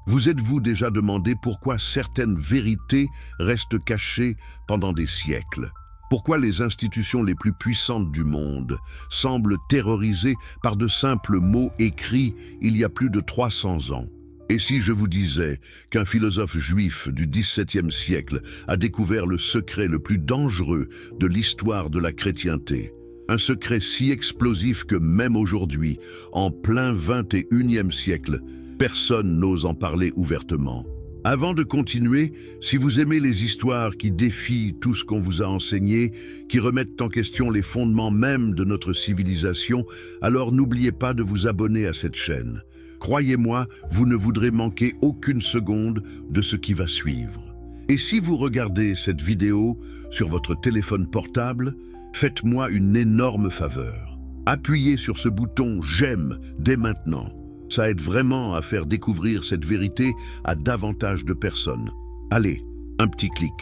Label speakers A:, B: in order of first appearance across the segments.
A: Vous êtes-vous déjà demandé pourquoi certaines vérités restent cachées pendant des siècles? Pourquoi les institutions les plus puissantes du monde semblent terrorisées par de simples mots écrits il y a plus de 300 ans? Et si je vous disais qu'un philosophe juif du XVIIe siècle a découvert le secret le plus dangereux de l'histoire de la chrétienté? Un secret si explosif que même aujourd'hui, en plein XXIe siècle, personne n'ose en parler ouvertement. Avant de continuer, si vous aimez les histoires qui défient tout ce qu'on vous a enseigné, qui remettent en question les fondements même de notre civilisation, alors n'oubliez pas de vous abonner à cette chaîne. Croyez-moi, vous ne voudrez manquer aucune seconde de ce qui va suivre. Et si vous regardez cette vidéo sur votre téléphone portable, faites-moi une énorme faveur. Appuyez sur ce bouton « J'aime » dès maintenant. Ça aide vraiment à faire découvrir cette vérité à davantage de personnes. Allez, un petit clic.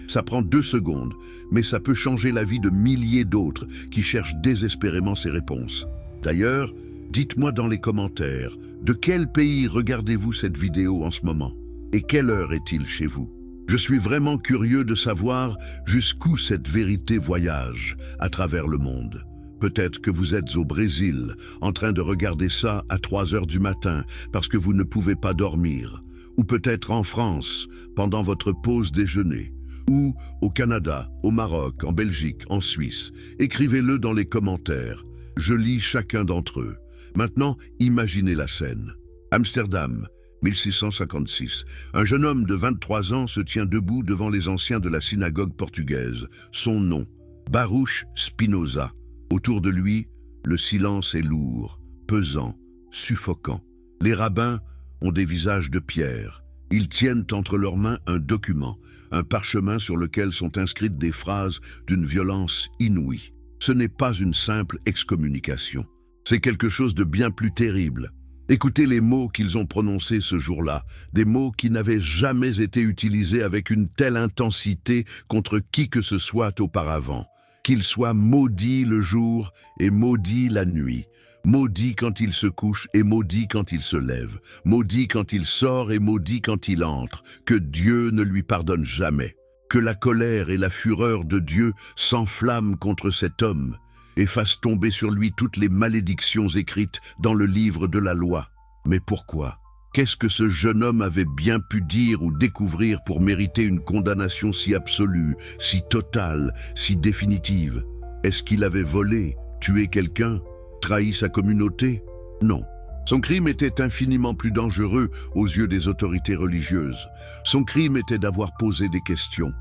A: Ça prend 2 secondes, mais ça peut changer la vie de milliers d'autres qui cherchent désespérément ces réponses. D'ailleurs, dites-moi dans les commentaires, de quel pays regardez-vous cette vidéo en ce moment? Et quelle heure est-il chez vous? Je suis vraiment curieux de savoir jusqu'où cette vérité voyage à travers le monde. Peut-être que vous êtes au Brésil, en train de regarder ça à 3 heures du matin parce que vous ne pouvez pas dormir. Ou peut-être en France, pendant votre pause déjeuner. Ou au Canada, au Maroc, en Belgique, en Suisse. Écrivez-le dans les commentaires. Je lis chacun d'entre eux. Maintenant, imaginez la scène. Amsterdam, 1656. Un jeune homme de 23 ans se tient debout devant les anciens de la synagogue portugaise. Son nom, Baruch Spinoza. Autour de lui, le silence est lourd, pesant, suffocant. Les rabbins ont des visages de pierre. Ils tiennent entre leurs mains un document, un parchemin sur lequel sont inscrites des phrases d'une violence inouïe. Ce n'est pas une simple excommunication. C'est quelque chose de bien plus terrible. Écoutez les mots qu'ils ont prononcés ce jour-là, des mots qui n'avaient jamais été utilisés avec une telle intensité contre qui que ce soit auparavant. Qu'il soit maudit le jour et maudit la nuit, maudit quand il se couche et maudit quand il se lève, maudit quand il sort et maudit quand il entre, que Dieu ne lui pardonne jamais, que la colère et la fureur de Dieu s'enflamment contre cet homme et fassent tomber sur lui toutes les malédictions écrites dans le livre de la loi. Mais pourquoi? Qu'est-ce que ce jeune homme avait bien pu dire ou découvrir pour mériter une condamnation si absolue, si totale, si définitive? Est-ce qu'il avait volé, tué quelqu'un, trahi sa communauté? Non. Son crime était infiniment plus dangereux aux yeux des autorités religieuses. Son crime était d'avoir posé des questions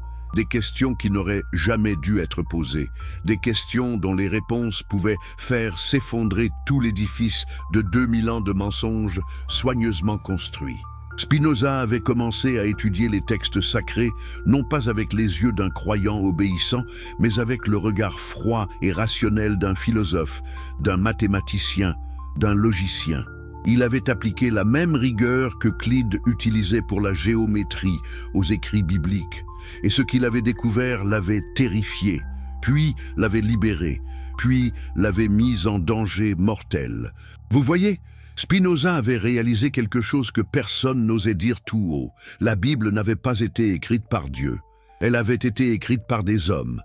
A: qui n'auraient jamais dû être posées, des questions dont les réponses pouvaient faire s'effondrer tout l'édifice de 2000 ans de mensonges soigneusement construits. Spinoza avait commencé à étudier les textes sacrés, non pas avec les yeux d'un croyant obéissant, mais avec le regard froid et rationnel d'un philosophe, d'un mathématicien, d'un logicien. Il avait appliqué la même rigueur que Clyde utilisait pour la géométrie aux écrits bibliques. Et ce qu'il avait découvert l'avait terrifié, puis l'avait libéré, puis l'avait mis en danger mortel. Vous voyez, Spinoza avait réalisé quelque chose que personne n'osait dire tout haut. La Bible n'avait pas été écrite par Dieu. Elle avait été écrite par des hommes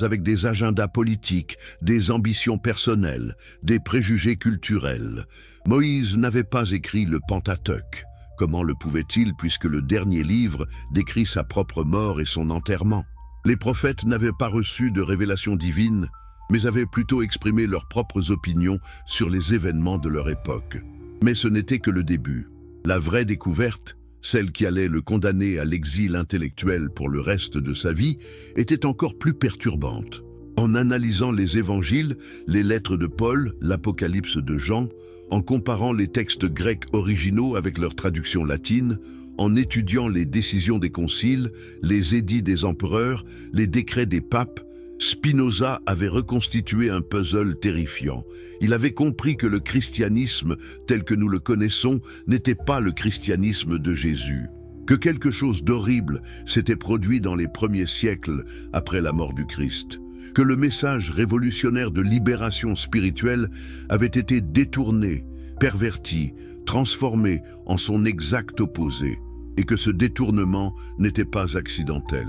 A: avec des agendas politiques, des ambitions personnelles, des préjugés culturels. Moïse n'avait pas écrit le Pentateuque. Comment le pouvait-il puisque le dernier livre décrit sa propre mort et son enterrement? Les prophètes n'avaient pas reçu de révélation divine, mais avaient plutôt exprimé leurs propres opinions sur les événements de leur époque. Mais ce n'était que le début. La vraie découverte, celle qui allait le condamner à l'exil intellectuel pour le reste de sa vie, était encore plus perturbante. En analysant les évangiles, les lettres de Paul, l'Apocalypse de Jean, en comparant les textes grecs originaux avec leur traduction latine, en étudiant les décisions des conciles, les édits des empereurs, les décrets des papes, Spinoza avait reconstitué un puzzle terrifiant. Il avait compris que le christianisme, tel que nous le connaissons, n'était pas le christianisme de Jésus. Que quelque chose d'horrible s'était produit dans les premiers siècles après la mort du Christ. Que le message révolutionnaire de libération spirituelle avait été détourné, perverti, transformé en son exact opposé, et que ce détournement n'était pas accidentel.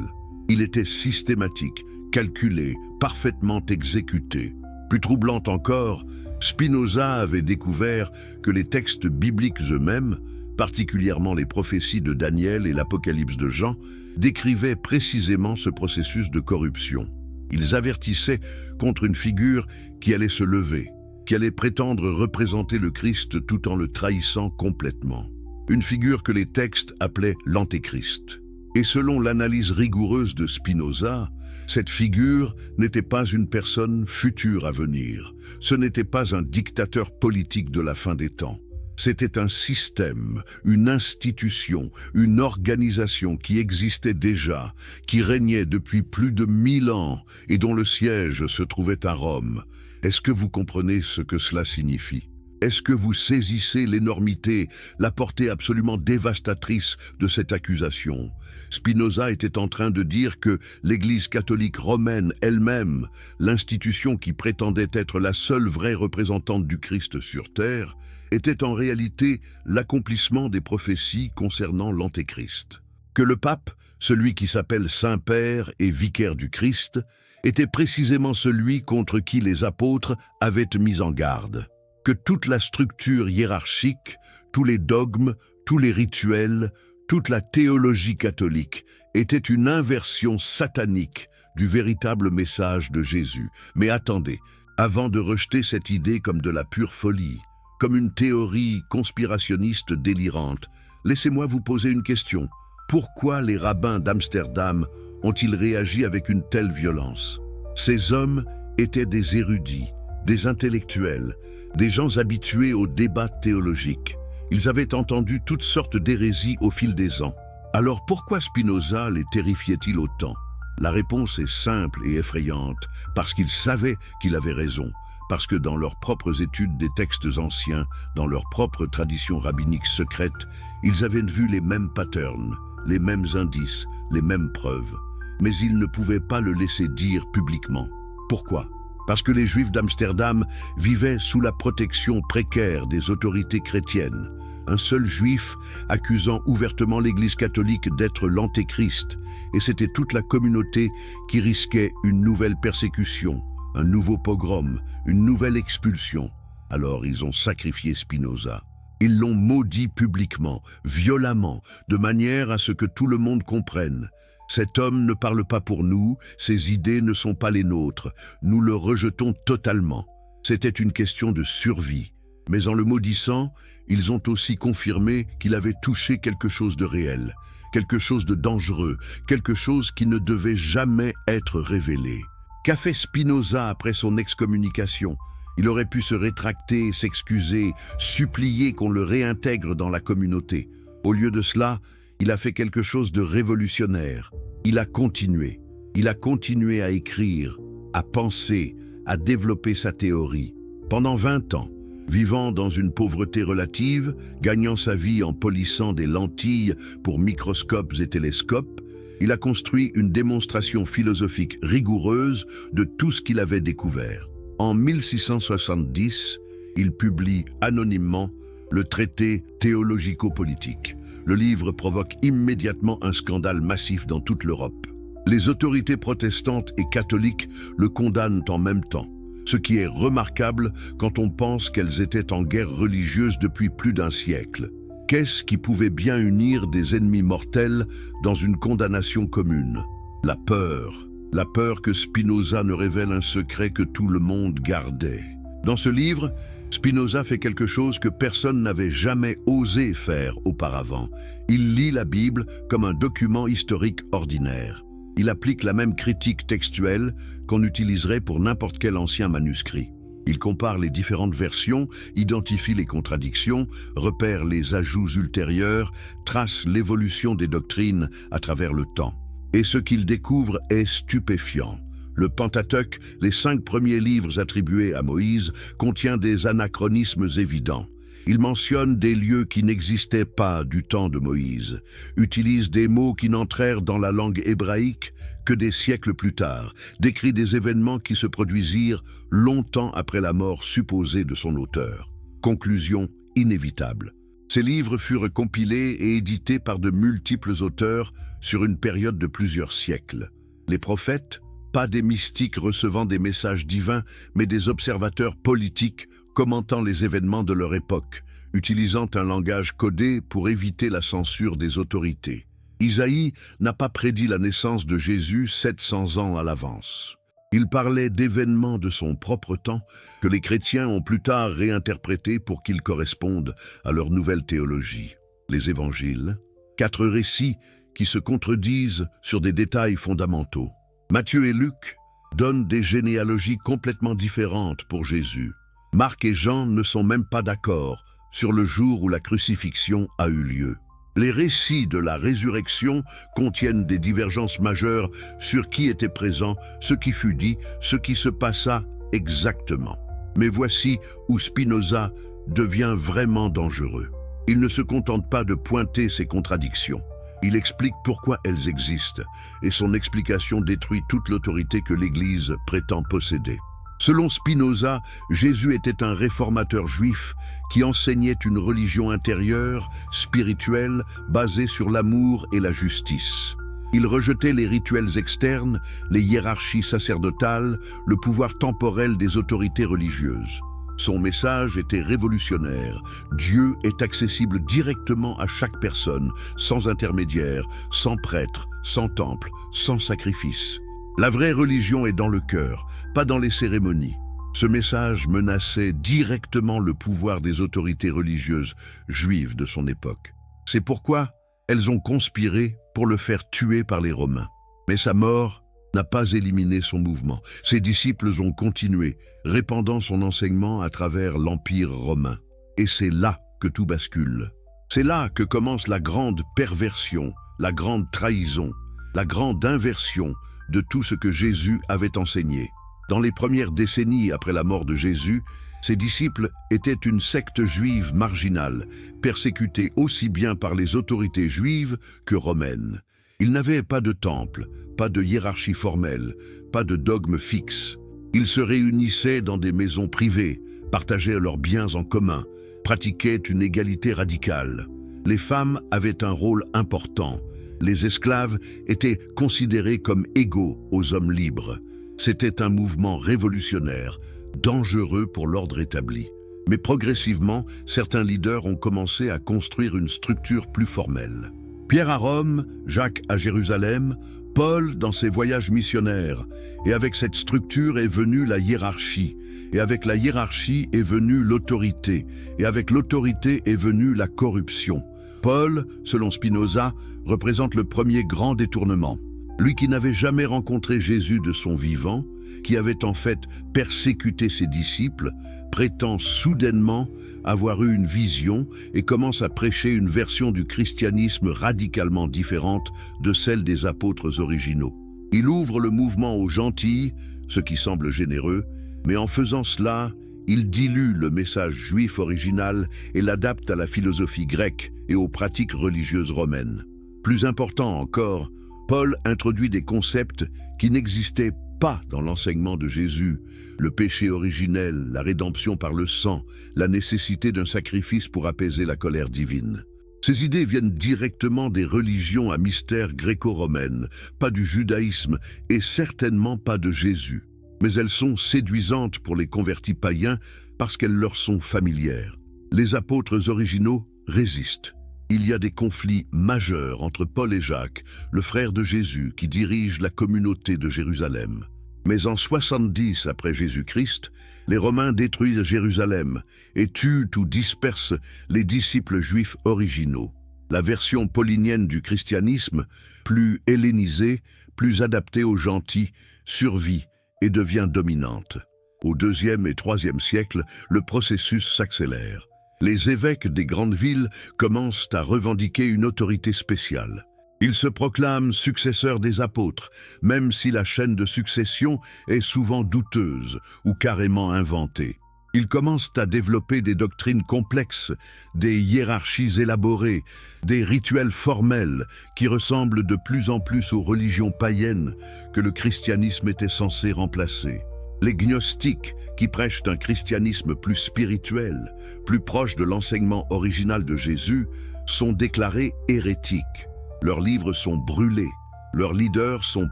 A: Il était systématique, calculé, parfaitement exécuté. Plus troublant encore, Spinoza avait découvert que les textes bibliques eux-mêmes, particulièrement les prophéties de Daniel et l'Apocalypse de Jean, décrivaient précisément ce processus de corruption. Ils avertissaient contre une figure qui allait se lever, qui allait prétendre représenter le Christ tout en le trahissant complètement. Une figure que les textes appelaient l'Antéchrist. Et selon l'analyse rigoureuse de Spinoza, cette figure n'était pas une personne future à venir. Ce n'était pas un dictateur politique de la fin des temps. C'était un système, une institution, une organisation qui existait déjà, qui régnait depuis plus de 1000 ans et dont le siège se trouvait à Rome. Est-ce que vous comprenez ce que cela signifie ? Est-ce que vous saisissez l'énormité, la portée absolument dévastatrice de cette accusation? Spinoza était en train de dire que l'Église catholique romaine elle-même, l'institution qui prétendait être la seule vraie représentante du Christ sur terre, était en réalité l'accomplissement des prophéties concernant l'Antéchrist. Que le pape, celui qui s'appelle Saint-Père et vicaire du Christ, était précisément celui contre qui les apôtres avaient mis en garde. Que toute la structure hiérarchique, tous les dogmes, tous les rituels, toute la théologie catholique était une inversion satanique du véritable message de Jésus. Mais attendez, avant de rejeter cette idée comme de la pure folie, comme une théorie conspirationniste délirante, laissez-moi vous poser une question. Pourquoi les rabbins d'Amsterdam ont-ils réagi avec une telle violence? Ces hommes étaient des érudits, des intellectuels, des gens habitués aux débats théologiques. Ils avaient entendu toutes sortes d'hérésies au fil des ans. Alors pourquoi Spinoza les terrifiait-il autant? La réponse est simple et effrayante, parce qu'ils savaient qu'il avait raison, parce que dans leurs propres études des textes anciens, dans leur propre tradition rabbinique secrète, ils avaient vu les mêmes patterns, les mêmes indices, les mêmes preuves. Mais ils ne pouvaient pas le laisser dire publiquement. Pourquoi? Parce que les Juifs d'Amsterdam vivaient sous la protection précaire des autorités chrétiennes. Un seul Juif accusant ouvertement l'Église catholique d'être l'Antéchrist, et c'était toute la communauté qui risquait une nouvelle persécution, un nouveau pogrom, une nouvelle expulsion. Alors ils ont sacrifié Spinoza. Ils l'ont maudit publiquement, violemment, de manière à ce que tout le monde comprenne. Cet homme ne parle pas pour nous, ses idées ne sont pas les nôtres, nous le rejetons totalement. C'était une question de survie. Mais en le maudissant, ils ont aussi confirmé qu'il avait touché quelque chose de réel, quelque chose de dangereux, quelque chose qui ne devait jamais être révélé. Qu'a fait Spinoza après son excommunication? Il aurait pu se rétracter, s'excuser, supplier qu'on le réintègre dans la communauté. Au lieu de cela, il a fait quelque chose de révolutionnaire. Il a continué à écrire, à penser, à développer sa théorie. Pendant 20 ans, vivant dans une pauvreté relative, gagnant sa vie en polissant des lentilles pour microscopes et télescopes, il a construit une démonstration philosophique rigoureuse de tout ce qu'il avait découvert. En 1670, il publie anonymement le traité théologico-politique. Le livre provoque immédiatement un scandale massif dans toute l'Europe. Les autorités protestantes et catholiques le condamnent en même temps, ce qui est remarquable quand on pense qu'elles étaient en guerre religieuse depuis plus d'un siècle. Qu'est-ce qui pouvait bien unir des ennemis mortels dans une condamnation commune? La peur que Spinoza ne révèle un secret que tout le monde gardait. Dans ce livre, Spinoza fait quelque chose que personne n'avait jamais osé faire auparavant. Il lit la Bible comme un document historique ordinaire. Il applique la même critique textuelle qu'on utiliserait pour n'importe quel ancien manuscrit. Il compare les différentes versions, identifie les contradictions, repère les ajouts ultérieurs, trace l'évolution des doctrines à travers le temps. Et ce qu'il découvre est stupéfiant. Le Pentateuque, les 5 premiers livres attribués à Moïse, contient des anachronismes évidents. Il mentionne des lieux qui n'existaient pas du temps de Moïse, utilise des mots qui n'entrèrent dans la langue hébraïque que des siècles plus tard, décrit des événements qui se produisirent longtemps après la mort supposée de son auteur. Conclusion inévitable. Ces livres furent compilés et édités par de multiples auteurs sur une période de plusieurs siècles. Les prophètes, pas des mystiques recevant des messages divins, mais des observateurs politiques commentant les événements de leur époque, utilisant un langage codé pour éviter la censure des autorités. Isaïe n'a pas prédit la naissance de Jésus 700 ans à l'avance. Il parlait d'événements de son propre temps que les chrétiens ont plus tard réinterprétés pour qu'ils correspondent à leur nouvelle théologie. Les évangiles, 4 récits qui se contredisent sur des détails fondamentaux. Matthieu et Luc donnent des généalogies complètement différentes pour Jésus. Marc et Jean ne sont même pas d'accord sur le jour où la crucifixion a eu lieu. Les récits de la résurrection contiennent des divergences majeures sur qui était présent, ce qui fut dit, ce qui se passa exactement. Mais voici où Spinoza devient vraiment dangereux. Il ne se contente pas de pointer ces contradictions. Il explique pourquoi elles existent, et son explication détruit toute l'autorité que l'Église prétend posséder. Selon Spinoza, Jésus était un réformateur juif qui enseignait une religion intérieure, spirituelle, basée sur l'amour et la justice. Il rejetait les rituels externes, les hiérarchies sacerdotales, le pouvoir temporel des autorités religieuses. Son message était révolutionnaire. Dieu est accessible directement à chaque personne, sans intermédiaire, sans prêtre, sans temple, sans sacrifice. La vraie religion est dans le cœur, pas dans les cérémonies. Ce message menaçait directement le pouvoir des autorités religieuses juives de son époque. C'est pourquoi elles ont conspiré pour le faire tuer par les Romains. Mais sa mort n'a pas éliminé son mouvement. Ses disciples ont continué, répandant son enseignement à travers l'Empire romain. Et c'est là que tout bascule. C'est là que commence la grande perversion, la grande trahison, la grande inversion de tout ce que Jésus avait enseigné. Dans les premières décennies après la mort de Jésus, ses disciples étaient une secte juive marginale, persécutée aussi bien par les autorités juives que romaines. Ils n'avaient pas de temple, pas de hiérarchie formelle, pas de dogme fixe. Ils se réunissaient dans des maisons privées, partageaient leurs biens en commun, pratiquaient une égalité radicale. Les femmes avaient un rôle important. Les esclaves étaient considérés comme égaux aux hommes libres. C'était un mouvement révolutionnaire, dangereux pour l'ordre établi. Mais progressivement, certains leaders ont commencé à construire une structure plus formelle. Pierre à Rome, Jacques à Jérusalem, Paul dans ses voyages missionnaires. Et avec cette structure est venue la hiérarchie. Et avec la hiérarchie est venue l'autorité. Et avec l'autorité est venue la corruption. Paul, selon Spinoza, représente le premier grand détournement. Lui qui n'avait jamais rencontré Jésus de son vivant, qui avait en fait persécuté ses disciples, prétend soudainement avoir eu une vision et commence à prêcher une version du christianisme radicalement différente de celle des apôtres originaux. Il ouvre le mouvement aux gentils, ce qui semble généreux, mais en faisant cela, il dilue le message juif original et l'adapte à la philosophie grecque et aux pratiques religieuses romaines. Plus important encore, Paul introduit des concepts qui n'existaient pas dans l'enseignement de Jésus: le péché originel, la rédemption par le sang, la nécessité d'un sacrifice pour apaiser la colère divine. Ces idées viennent directement des religions à mystère gréco-romaines, pas du judaïsme et certainement pas de Jésus. Mais elles sont séduisantes pour les convertis païens parce qu'elles leur sont familières. Les apôtres originaux résistent. Il y a des conflits majeurs entre Paul et Jacques, le frère de Jésus qui dirige la communauté de Jérusalem. Mais en 70 après Jésus-Christ, les Romains détruisent Jérusalem et tuent ou dispersent les disciples juifs originaux. La version paulinienne du christianisme, plus hellénisée, plus adaptée aux gentils, survit et devient dominante. Au IIe et IIIe siècle, le processus s'accélère. Les évêques des grandes villes commencent à revendiquer une autorité spéciale. Ils se proclament successeurs des apôtres, même si la chaîne de succession est souvent douteuse ou carrément inventée. Ils commencent à développer des doctrines complexes, des hiérarchies élaborées, des rituels formels qui ressemblent de plus en plus aux religions païennes que le christianisme était censé remplacer. Les gnostiques, qui prêchent un christianisme plus spirituel, plus proche de l'enseignement original de Jésus, sont déclarés hérétiques. Leurs livres sont brûlés, leurs leaders sont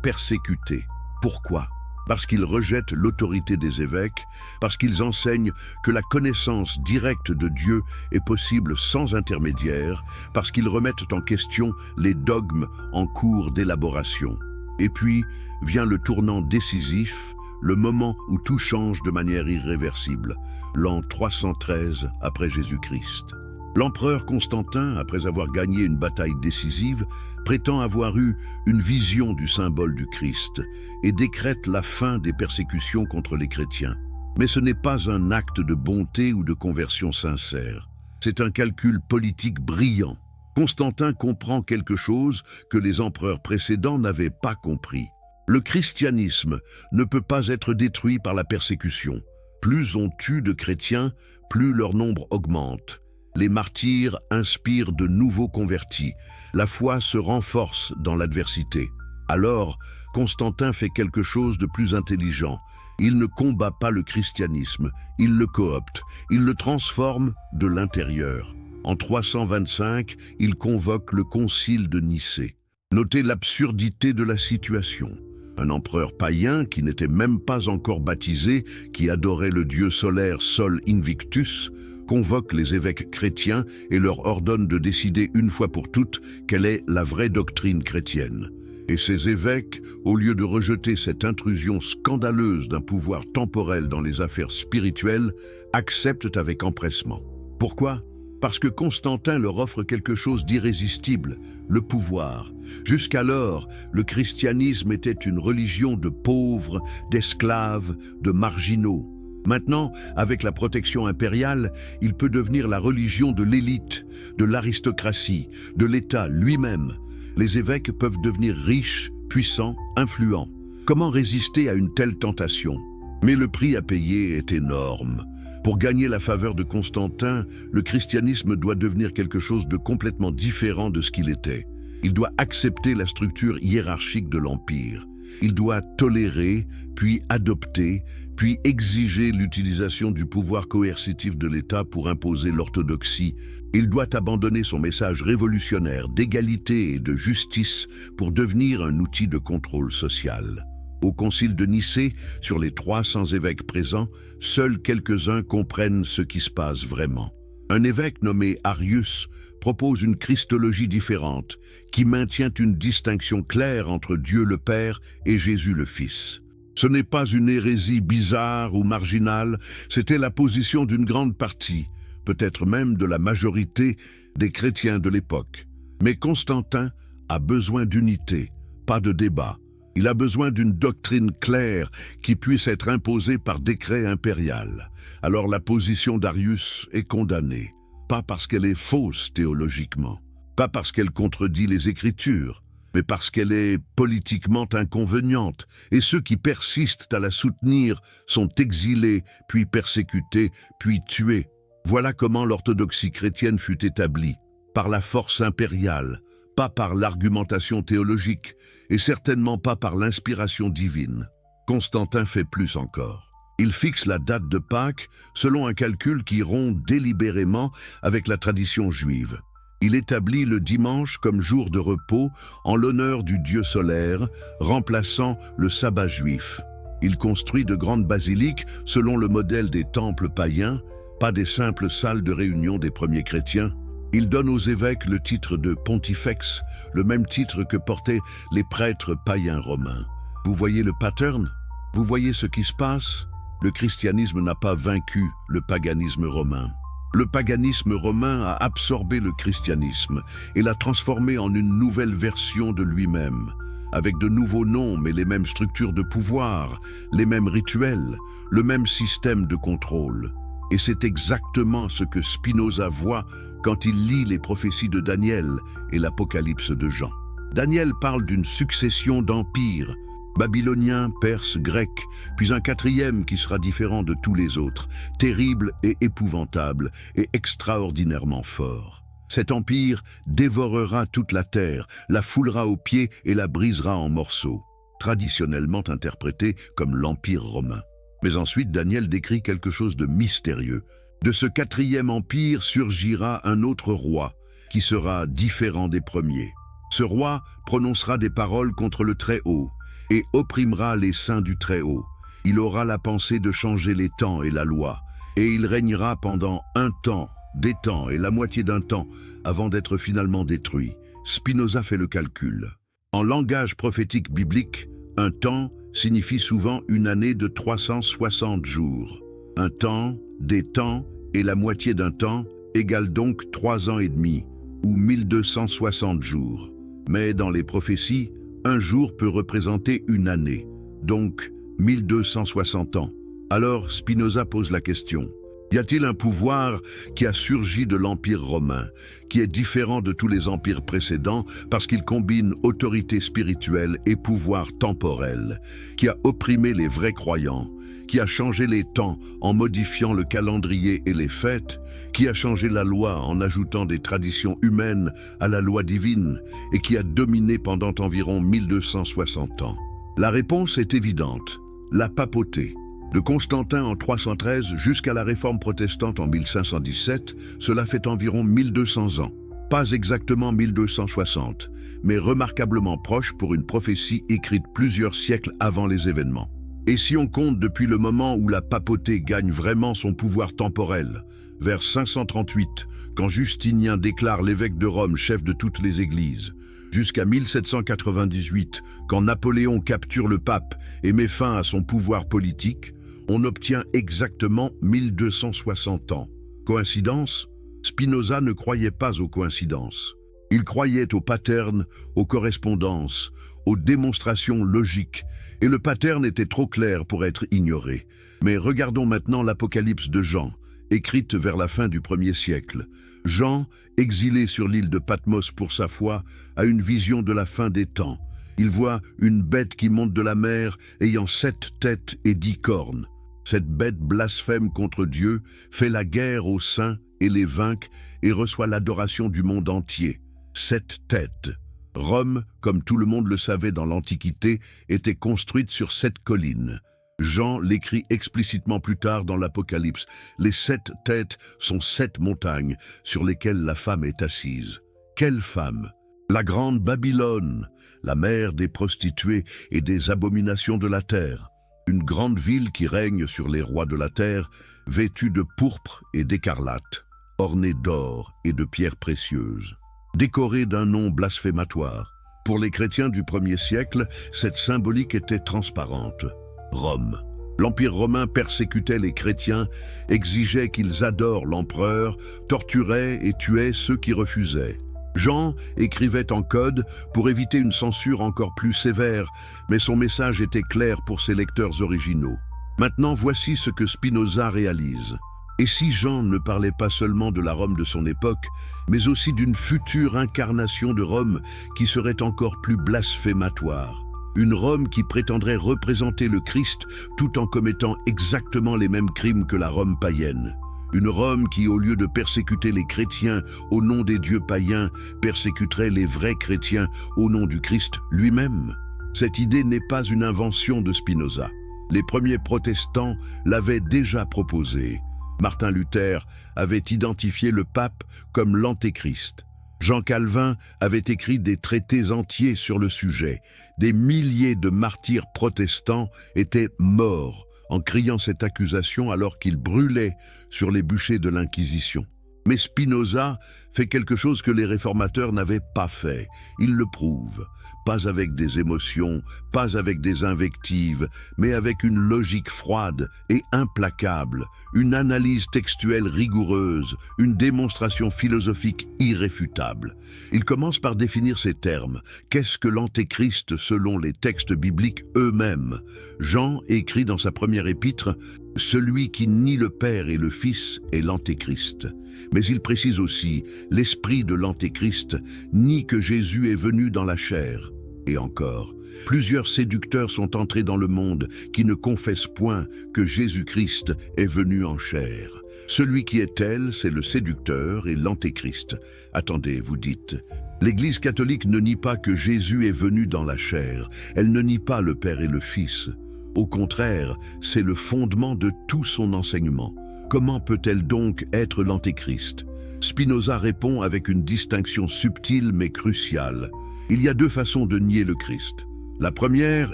A: persécutés. Pourquoi? Parce qu'ils rejettent l'autorité des évêques, parce qu'ils enseignent que la connaissance directe de Dieu est possible sans intermédiaire, parce qu'ils remettent en question les dogmes en cours d'élaboration. Et puis vient le tournant décisif, le moment où tout change de manière irréversible, l'an 313 après Jésus-Christ. L'empereur Constantin, après avoir gagné une bataille décisive, prétend avoir eu une vision du symbole du Christ et décrète la fin des persécutions contre les chrétiens. Mais ce n'est pas un acte de bonté ou de conversion sincère. C'est un calcul politique brillant. Constantin comprend quelque chose que les empereurs précédents n'avaient pas compris. Le christianisme ne peut pas être détruit par la persécution. Plus on tue de chrétiens, plus leur nombre augmente. Les martyrs inspirent de nouveaux convertis. La foi se renforce dans l'adversité. Alors, Constantin fait quelque chose de plus intelligent. Il ne combat pas le christianisme, il le coopte, il le transforme de l'intérieur. En 325, il convoque le concile de Nicée. Notez l'absurdité de la situation. Un empereur païen qui n'était même pas encore baptisé, qui adorait le dieu solaire Sol Invictus, convoque les évêques chrétiens et leur ordonne de décider une fois pour toutes quelle est la vraie doctrine chrétienne. Et ces évêques, au lieu de rejeter cette intrusion scandaleuse d'un pouvoir temporel dans les affaires spirituelles, acceptent avec empressement. Pourquoi ? Parce que Constantin leur offre quelque chose d'irrésistible, le pouvoir. Jusqu'alors, le christianisme était une religion de pauvres, d'esclaves, de marginaux. Maintenant, avec la protection impériale, il peut devenir la religion de l'élite, de l'aristocratie, de l'État lui-même. Les évêques peuvent devenir riches, puissants, influents. Comment résister à une telle tentation? Mais le prix à payer est énorme. Pour gagner la faveur de Constantin, le christianisme doit devenir quelque chose de complètement différent de ce qu'il était. Il doit accepter la structure hiérarchique de l'Empire. Il doit tolérer, puis adopter, puis exiger l'utilisation du pouvoir coercitif de l'État pour imposer l'orthodoxie. Il doit abandonner son message révolutionnaire d'égalité et de justice pour devenir un outil de contrôle social. Au concile de Nicée, sur les 300 évêques présents, seuls quelques-uns comprennent ce qui se passe vraiment. Un évêque nommé Arius propose une christologie différente qui maintient une distinction claire entre Dieu le Père et Jésus le Fils. Ce n'est pas une hérésie bizarre ou marginale, c'était la position d'une grande partie, peut-être même de la majorité des chrétiens de l'époque. Mais Constantin a besoin d'unité, pas de débat. Il a besoin d'une doctrine claire qui puisse être imposée par décret impérial. Alors la position d'Arius est condamnée, pas parce qu'elle est fausse théologiquement, pas parce qu'elle contredit les Écritures, mais parce qu'elle est politiquement inconvéniente, et ceux qui persistent à la soutenir sont exilés, puis persécutés, puis tués. Voilà comment l'orthodoxie chrétienne fut établie, par la force impériale, pas par l'argumentation théologique, et certainement pas par l'inspiration divine. Constantin fait plus encore. Il fixe la date de Pâques selon un calcul qui rompt délibérément avec la tradition juive. Il établit le dimanche comme jour de repos en l'honneur du dieu solaire, remplaçant le sabbat juif. Il construit de grandes basiliques selon le modèle des temples païens, pas des simples salles de réunion des premiers chrétiens. Il donne aux évêques le titre de pontifex, le même titre que portaient les prêtres païens romains. Vous voyez le pattern? Vous voyez ce qui se passe? Le christianisme n'a pas vaincu le paganisme romain. Le paganisme romain a absorbé le christianisme et l'a transformé en une nouvelle version de lui-même, avec de nouveaux noms mais les mêmes structures de pouvoir, les mêmes rituels, le même système de contrôle. Et c'est exactement ce que Spinoza voit quand il lit les prophéties de Daniel et l'Apocalypse de Jean. Daniel parle d'une succession d'empires, babylonien, perse, grec, puis un quatrième qui sera différent de tous les autres, terrible et épouvantable et extraordinairement fort. Cet empire dévorera toute la terre, la foulera aux pieds et la brisera en morceaux, traditionnellement interprété comme l'Empire romain. Mais ensuite, Daniel décrit quelque chose de mystérieux. De ce quatrième empire surgira un autre roi, qui sera différent des premiers. Ce roi prononcera des paroles contre le Très-Haut et opprimera les saints du Très-Haut. Il aura la pensée de changer les temps et la loi, et il régnera pendant un temps, des temps et la moitié d'un temps, avant d'être finalement détruit. Spinoza fait le calcul. En langage prophétique biblique, un temps signifie souvent une année de 360 jours. Un temps, des temps et la moitié d'un temps égale donc 3 ans et demi, ou 1260 jours. Mais dans les prophéties, un jour peut représenter une année, donc 1260 ans. Alors Spinoza pose la question: y a-t-il un pouvoir qui a surgi de l'Empire romain, qui est différent de tous les empires précédents parce qu'il combine autorité spirituelle et pouvoir temporel, qui a opprimé les vrais croyants, qui a changé les temps en modifiant le calendrier et les fêtes, qui a changé la loi en ajoutant des traditions humaines à la loi divine et qui a dominé pendant environ 1260 ans? La réponse est évidente: la papauté. De Constantin en 313 jusqu'à la réforme protestante en 1517, cela fait environ 1200 ans. Pas exactement 1260, mais remarquablement proche pour une prophétie écrite plusieurs siècles avant les événements. Et si on compte depuis le moment où la papauté gagne vraiment son pouvoir temporel, vers 538, quand Justinien déclare l'évêque de Rome chef de toutes les églises, jusqu'à 1798, quand Napoléon capture le pape et met fin à son pouvoir politique, on obtient exactement 1260 ans. Coïncidence? Spinoza ne croyait pas aux coïncidences. Il croyait aux patterns, aux correspondances, aux démonstrations logiques, et le pattern était trop clair pour être ignoré. Mais regardons maintenant l'Apocalypse de Jean, écrite vers la fin du 1er siècle. Jean, exilé sur l'île de Patmos pour sa foi, a une vision de la fin des temps. Il voit une bête qui monte de la mer, ayant 7 têtes et 10 cornes. Cette bête blasphème contre Dieu, fait la guerre aux saints et les vainc et reçoit l'adoration du monde entier. 7 têtes. Rome, comme tout le monde le savait dans l'Antiquité, était construite sur 7 collines. Jean l'écrit explicitement plus tard dans l'Apocalypse. Les 7 têtes sont 7 montagnes sur lesquelles la femme est assise. Quelle femme? La grande Babylone, la mère des prostituées et des abominations de la terre. Une grande ville qui règne sur les rois de la terre, vêtue de pourpre et d'écarlate, ornée d'or et de pierres précieuses, décorée d'un nom blasphématoire. Pour les chrétiens du 1er siècle, cette symbolique était transparente. Rome. L'Empire romain persécutait les chrétiens, exigeait qu'ils adorent l'empereur, torturait et tuait ceux qui refusaient. Jean écrivait en code pour éviter une censure encore plus sévère, mais son message était clair pour ses lecteurs originaux. Maintenant, voici ce que Spinoza réalise. Et si Jean ne parlait pas seulement de la Rome de son époque, mais aussi d'une future incarnation de Rome qui serait encore plus blasphématoire? Une Rome qui prétendrait représenter le Christ tout en commettant exactement les mêmes crimes que la Rome païenne. Une Rome qui, au lieu de persécuter les chrétiens au nom des dieux païens, persécuterait les vrais chrétiens au nom du Christ lui-même. Cette idée n'est pas une invention de Spinoza. Les premiers protestants l'avaient déjà proposée. Martin Luther avait identifié le pape comme l'antéchrist. Jean Calvin avait écrit des traités entiers sur le sujet. Des milliers de martyrs protestants étaient morts en criant cette accusation alors qu'ils brûlaient sur les bûchers de l'Inquisition. Mais Spinoza fait quelque chose que les réformateurs n'avaient pas fait. Il le prouve, pas avec des émotions, pas avec des invectives, mais avec une logique froide et implacable, une analyse textuelle rigoureuse, une démonstration philosophique irréfutable. Il commence par définir ces termes. Qu'est-ce que l'antéchrist selon les textes bibliques eux-mêmes? Jean écrit dans sa première épître: « Celui qui nie le Père et le Fils est l'antéchrist ». Mais il précise aussi: « L'esprit de l'antéchrist nie que Jésus est venu dans la chair ». Et encore, plusieurs séducteurs sont entrés dans le monde qui ne confessent point que Jésus-Christ est venu en chair. Celui qui est tel, c'est le séducteur et l'antéchrist. Attendez, vous dites, l'Église catholique ne nie pas que Jésus est venu dans la chair. Elle ne nie pas le Père et le Fils. Au contraire, c'est le fondement de tout son enseignement. Comment peut-elle donc être l'Antéchrist? Spinoza répond avec une distinction subtile mais cruciale. Il y a deux façons de nier le Christ. La première,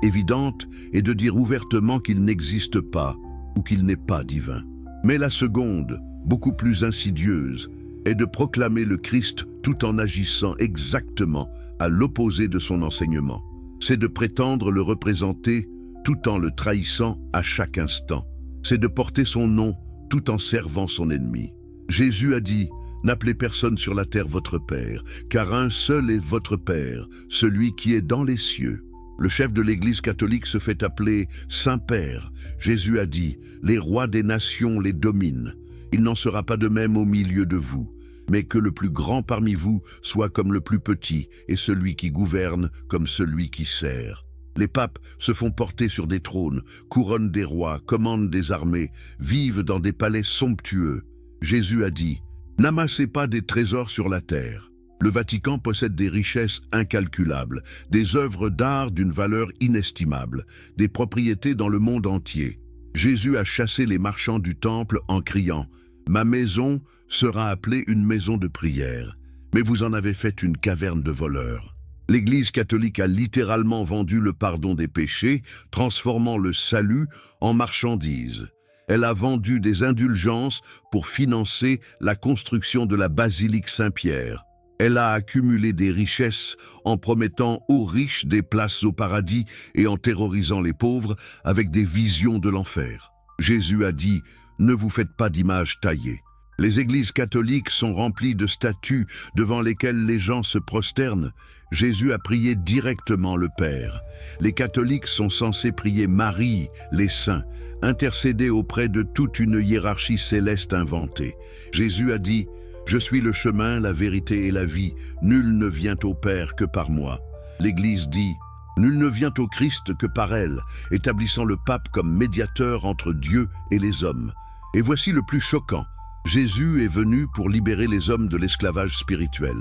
A: évidente, est de dire ouvertement qu'il n'existe pas ou qu'il n'est pas divin. Mais la seconde, beaucoup plus insidieuse, est de proclamer le Christ tout en agissant exactement à l'opposé de son enseignement. C'est de prétendre le représenter tout en le trahissant à chaque instant. C'est de porter son nom tout en servant son ennemi. Jésus a dit: « N'appelez personne sur la terre votre Père, car un seul est votre Père, celui qui est dans les cieux. » Le chef de l'Église catholique se fait appeler Saint-Père. Jésus a dit: « Les rois des nations les dominent. Il n'en sera pas de même au milieu de vous, mais que le plus grand parmi vous soit comme le plus petit, et celui qui gouverne comme celui qui sert. » Les papes se font porter sur des trônes, couronnent des rois, commandent des armées, vivent dans des palais somptueux. Jésus a dit: « N'amassez pas des trésors sur la terre. » Le Vatican possède des richesses incalculables, des œuvres d'art d'une valeur inestimable, des propriétés dans le monde entier. Jésus a chassé les marchands du temple en criant: « Ma maison sera appelée une maison de prière. » Mais vous en avez fait une caverne de voleurs. L'Église catholique a littéralement vendu le pardon des péchés, transformant le salut en marchandise. Elle a vendu des indulgences pour financer la construction de la basilique Saint-Pierre. Elle a accumulé des richesses en promettant aux riches des places au paradis et en terrorisant les pauvres avec des visions de l'enfer. Jésus a dit: « Ne vous faites pas d'images taillées. » Les églises catholiques sont remplies de statues devant lesquelles les gens se prosternent. Jésus a prié directement le Père. Les catholiques sont censés prier Marie, les saints, intercéder auprès de toute une hiérarchie céleste inventée. Jésus a dit: « Je suis le chemin, la vérité et la vie. Nul ne vient au Père que par moi. » L'Église dit: « Nul ne vient au Christ que par elle, établissant le pape comme médiateur entre Dieu et les hommes. » Et voici le plus choquant. Jésus est venu pour libérer les hommes de l'esclavage spirituel,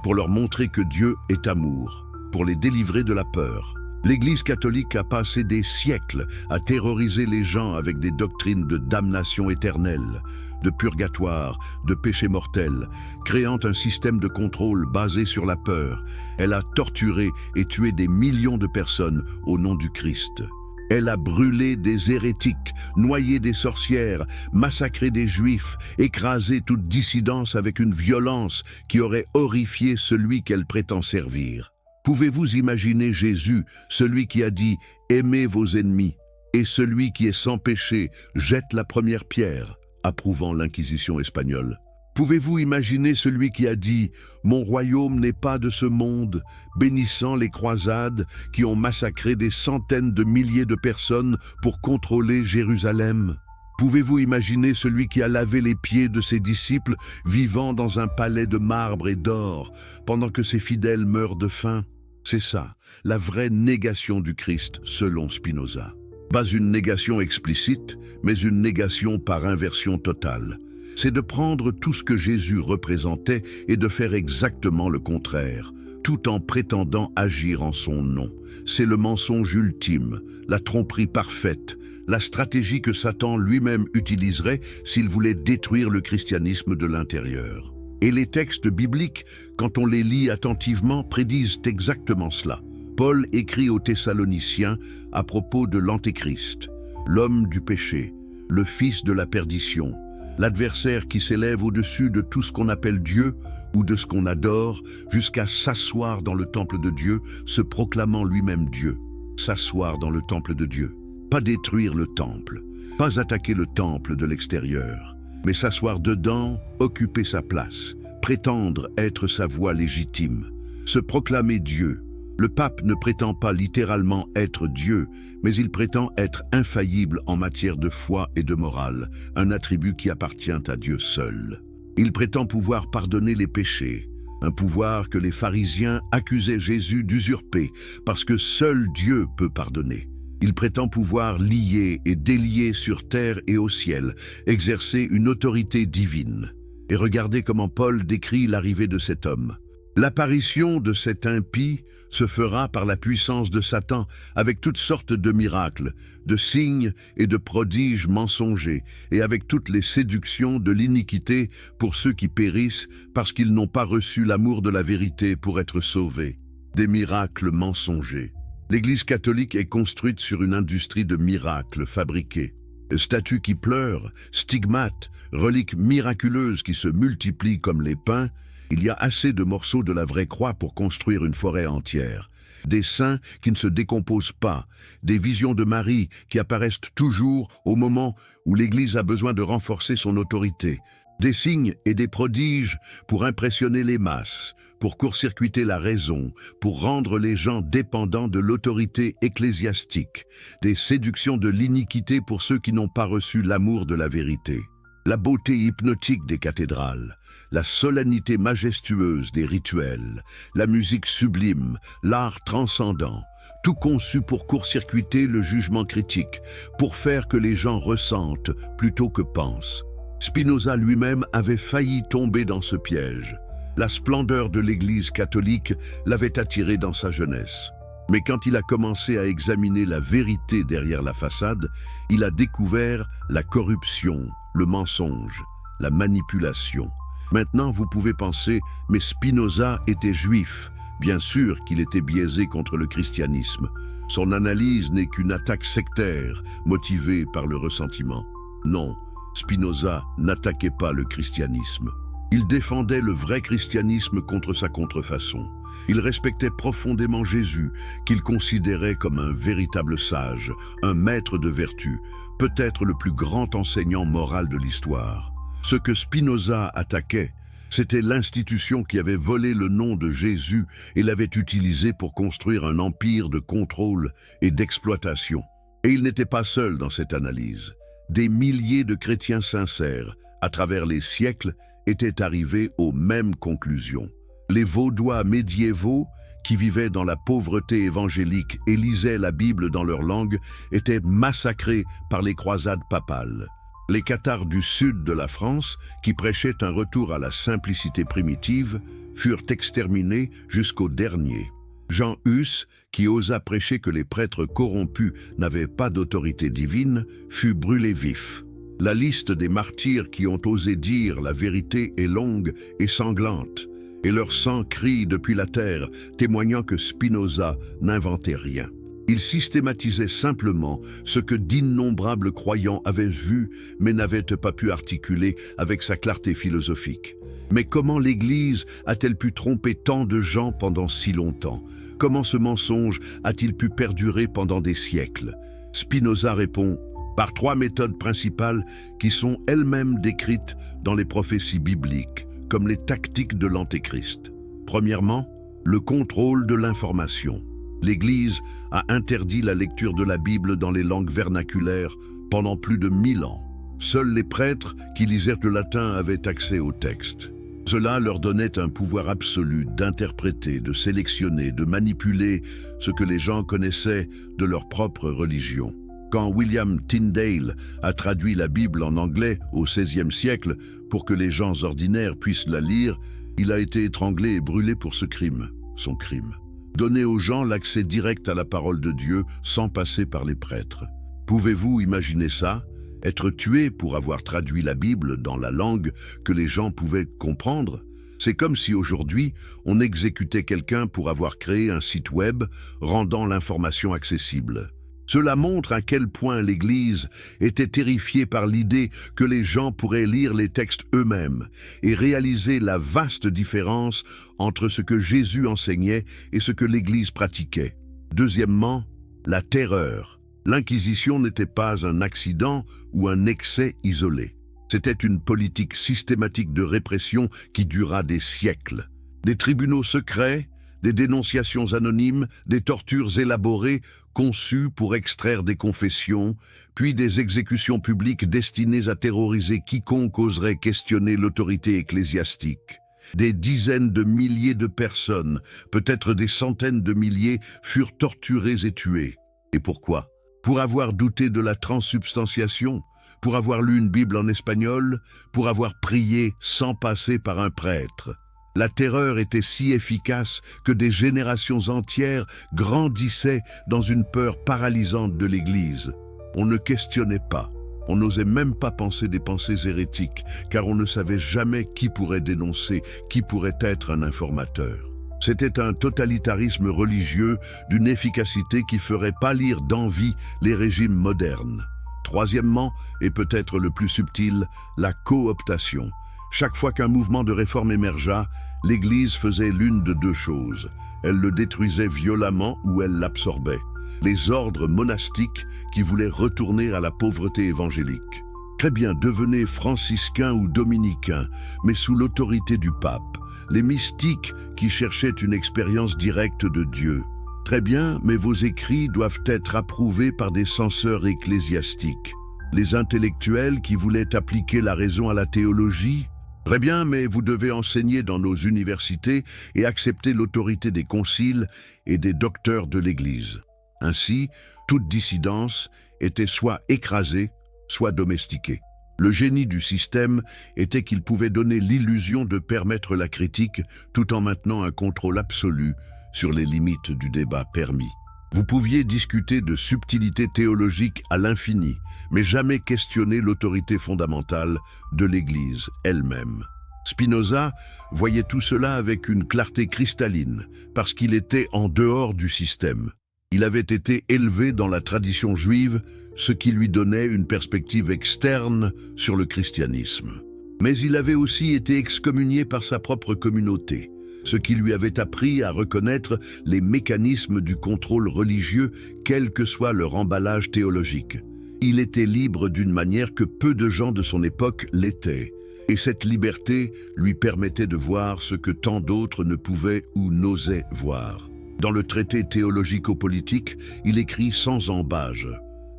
A: pour leur montrer que Dieu est amour, pour les délivrer de la peur. L'Église catholique a passé des siècles à terroriser les gens avec des doctrines de damnation éternelle, de purgatoire, de péché mortel, créant un système de contrôle basé sur la peur. Elle a torturé et tué des millions de personnes au nom du Christ. Elle a brûlé des hérétiques, noyé des sorcières, massacré des juifs, écrasé toute dissidence avec une violence qui aurait horrifié celui qu'elle prétend servir. Pouvez-vous imaginer Jésus, celui qui a dit « Aimez vos ennemis » et celui qui est sans péché jette la première pierre, approuvant l'Inquisition espagnole? Pouvez-vous imaginer celui qui a dit « Mon royaume n'est pas de ce monde », bénissant les croisades qui ont massacré des centaines de milliers de personnes pour contrôler Jérusalem? Pouvez-vous imaginer celui qui a lavé les pieds de ses disciples vivant dans un palais de marbre et d'or pendant que ses fidèles meurent de faim? C'est ça, la vraie négation du Christ selon Spinoza. Pas une négation explicite, mais une négation par inversion totale. C'est de prendre tout ce que Jésus représentait et de faire exactement le contraire, tout en prétendant agir en son nom. C'est le mensonge ultime, la tromperie parfaite, la stratégie que Satan lui-même utiliserait s'il voulait détruire le christianisme de l'intérieur. Et les textes bibliques, quand on les lit attentivement, prédisent exactement cela. Paul écrit aux Thessaloniciens à propos de l'Antéchrist, l'homme du péché, le fils de la perdition, l'adversaire qui s'élève au-dessus de tout ce qu'on appelle Dieu ou de ce qu'on adore, jusqu'à s'asseoir dans le temple de Dieu, se proclamant lui-même Dieu. S'asseoir dans le temple de Dieu. Pas détruire le temple, pas attaquer le temple de l'extérieur, mais s'asseoir dedans, occuper sa place, prétendre être sa voix légitime, se proclamer Dieu. Le pape ne prétend pas littéralement être Dieu, mais il prétend être infaillible en matière de foi et de morale, un attribut qui appartient à Dieu seul. Il prétend pouvoir pardonner les péchés, un pouvoir que les pharisiens accusaient Jésus d'usurper, parce que seul Dieu peut pardonner. Il prétend pouvoir lier et délier sur terre et au ciel, exercer une autorité divine. Et regardez comment Paul décrit l'arrivée de cet homme. L'apparition de cet impie se fera par la puissance de Satan, avec toutes sortes de miracles, de signes et de prodiges mensongers, et avec toutes les séductions de l'iniquité pour ceux qui périssent parce qu'ils n'ont pas reçu l'amour de la vérité pour être sauvés. Des miracles mensongers. L'Église catholique est construite sur une industrie de miracles fabriqués. Statues qui pleurent, stigmates, reliques miraculeuses qui se multiplient comme les pins. Il y a assez de morceaux de la vraie croix pour construire une forêt entière. Des saints qui ne se décomposent pas, des visions de Marie qui apparaissent toujours au moment où l'Église a besoin de renforcer son autorité. Des signes et des prodiges pour impressionner les masses, pour court-circuiter la raison, pour rendre les gens dépendants de l'autorité ecclésiastique. Des séductions de l'iniquité pour ceux qui n'ont pas reçu l'amour de la vérité. La beauté hypnotique des cathédrales, la solennité majestueuse des rituels, la musique sublime, l'art transcendant, tout conçu pour court-circuiter le jugement critique, pour faire que les gens ressentent plutôt que pensent. Spinoza lui-même avait failli tomber dans ce piège. La splendeur de l'Église catholique l'avait attiré dans sa jeunesse. Mais quand il a commencé à examiner la vérité derrière la façade, il a découvert la corruption, le mensonge, la manipulation. Maintenant, vous pouvez penser, mais Spinoza était juif. Bien sûr qu'il était biaisé contre le christianisme. Son analyse n'est qu'une attaque sectaire, motivée par le ressentiment. Non, Spinoza n'attaquait pas le christianisme. Il défendait le vrai christianisme contre sa contrefaçon. Il respectait profondément Jésus, qu'il considérait comme un véritable sage, un maître de vertu, peut-être le plus grand enseignant moral de l'histoire. Ce que Spinoza attaquait, c'était l'institution qui avait volé le nom de Jésus et l'avait utilisé pour construire un empire de contrôle et d'exploitation. Et il n'était pas seul dans cette analyse. Des milliers de chrétiens sincères, à travers les siècles, étaient arrivés aux mêmes conclusions. Les Vaudois médiévaux, qui vivaient dans la pauvreté évangélique et lisaient la Bible dans leur langue, étaient massacrés par les croisades papales. Les cathares du sud de la France, qui prêchaient un retour à la simplicité primitive, furent exterminés jusqu'au dernier. Jean Hus, qui osa prêcher que les prêtres corrompus n'avaient pas d'autorité divine, fut brûlé vif. La liste des martyrs qui ont osé dire la vérité est longue et sanglante, et leur sang crie depuis la terre, témoignant que Spinoza n'inventait rien. Il systématisait simplement ce que d'innombrables croyants avaient vu mais n'avaient pas pu articuler avec sa clarté philosophique. Mais comment l'Église a-t-elle pu tromper tant de gens pendant si longtemps? Comment ce mensonge a-t-il pu perdurer pendant des siècles? Spinoza répond par 3 méthodes principales qui sont elles-mêmes décrites dans les prophéties bibliques, comme les tactiques de l'Antéchrist. Premièrement, le contrôle de l'information. L'Église a interdit la lecture de la Bible dans les langues vernaculaires pendant plus de 1000 ans. Seuls les prêtres qui lisaient le latin avaient accès au texte. Cela leur donnait un pouvoir absolu d'interpréter, de sélectionner, de manipuler ce que les gens connaissaient de leur propre religion. Quand William Tyndale a traduit la Bible en anglais au XVIe siècle pour que les gens ordinaires puissent la lire, il a été étranglé et brûlé pour ce crime, son crime. Donner aux gens l'accès direct à la parole de Dieu sans passer par les prêtres. Pouvez-vous imaginer ça? Être tué pour avoir traduit la Bible dans la langue que les gens pouvaient comprendre? C'est comme si aujourd'hui, on exécutait quelqu'un pour avoir créé un site web rendant l'information accessible. Cela montre à quel point l'Église était terrifiée par l'idée que les gens pourraient lire les textes eux-mêmes et réaliser la vaste différence entre ce que Jésus enseignait et ce que l'Église pratiquait. Deuxièmement, la terreur. L'Inquisition n'était pas un accident ou un excès isolé. C'était une politique systématique de répression qui dura des siècles. Des tribunaux secrets, des dénonciations anonymes, des tortures élaborées, conçues pour extraire des confessions, puis des exécutions publiques destinées à terroriser quiconque oserait questionner l'autorité ecclésiastique. Des dizaines de milliers de personnes, peut-être des centaines de milliers, furent torturées et tuées. Et pourquoi? Pour avoir douté de la transsubstantiation, pour avoir lu une Bible en espagnol, pour avoir prié sans passer par un prêtre. La terreur était si efficace que des générations entières grandissaient dans une peur paralysante de l'Église. On ne questionnait pas, on n'osait même pas penser des pensées hérétiques, car on ne savait jamais qui pourrait dénoncer, qui pourrait être un informateur. C'était un totalitarisme religieux d'une efficacité qui ferait pâlir d'envie les régimes modernes. Troisièmement, et peut-être le plus subtil, la cooptation. Chaque fois qu'un mouvement de réforme émergea, l'Église faisait l'une de deux choses. Elle le détruisait violemment ou elle l'absorbait. Les ordres monastiques qui voulaient retourner à la pauvreté évangélique. Très bien, devenez franciscains ou dominicains, mais sous l'autorité du pape. Les mystiques qui cherchaient une expérience directe de Dieu. Très bien, mais vos écrits doivent être approuvés par des censeurs ecclésiastiques. Les intellectuels qui voulaient appliquer la raison à la théologie. Très bien, mais vous devez enseigner dans nos universités et accepter l'autorité des conciles et des docteurs de l'Église. Ainsi, toute dissidence était soit écrasée, soit domestiquée. Le génie du système était qu'il pouvait donner l'illusion de permettre la critique tout en maintenant un contrôle absolu sur les limites du débat permis. Vous pouviez discuter de subtilités théologiques à l'infini, mais jamais questionner l'autorité fondamentale de l'Église elle-même. Spinoza voyait tout cela avec une clarté cristalline, parce qu'il était en dehors du système. Il avait été élevé dans la tradition juive, ce qui lui donnait une perspective externe sur le christianisme. Mais il avait aussi été excommunié par sa propre communauté, ce qui lui avait appris à reconnaître les mécanismes du contrôle religieux, quel que soit leur emballage théologique. Il était libre d'une manière que peu de gens de son époque l'étaient, et cette liberté lui permettait de voir ce que tant d'autres ne pouvaient ou n'osaient voir. Dans le traité théologico-politique, il écrit sans embâge.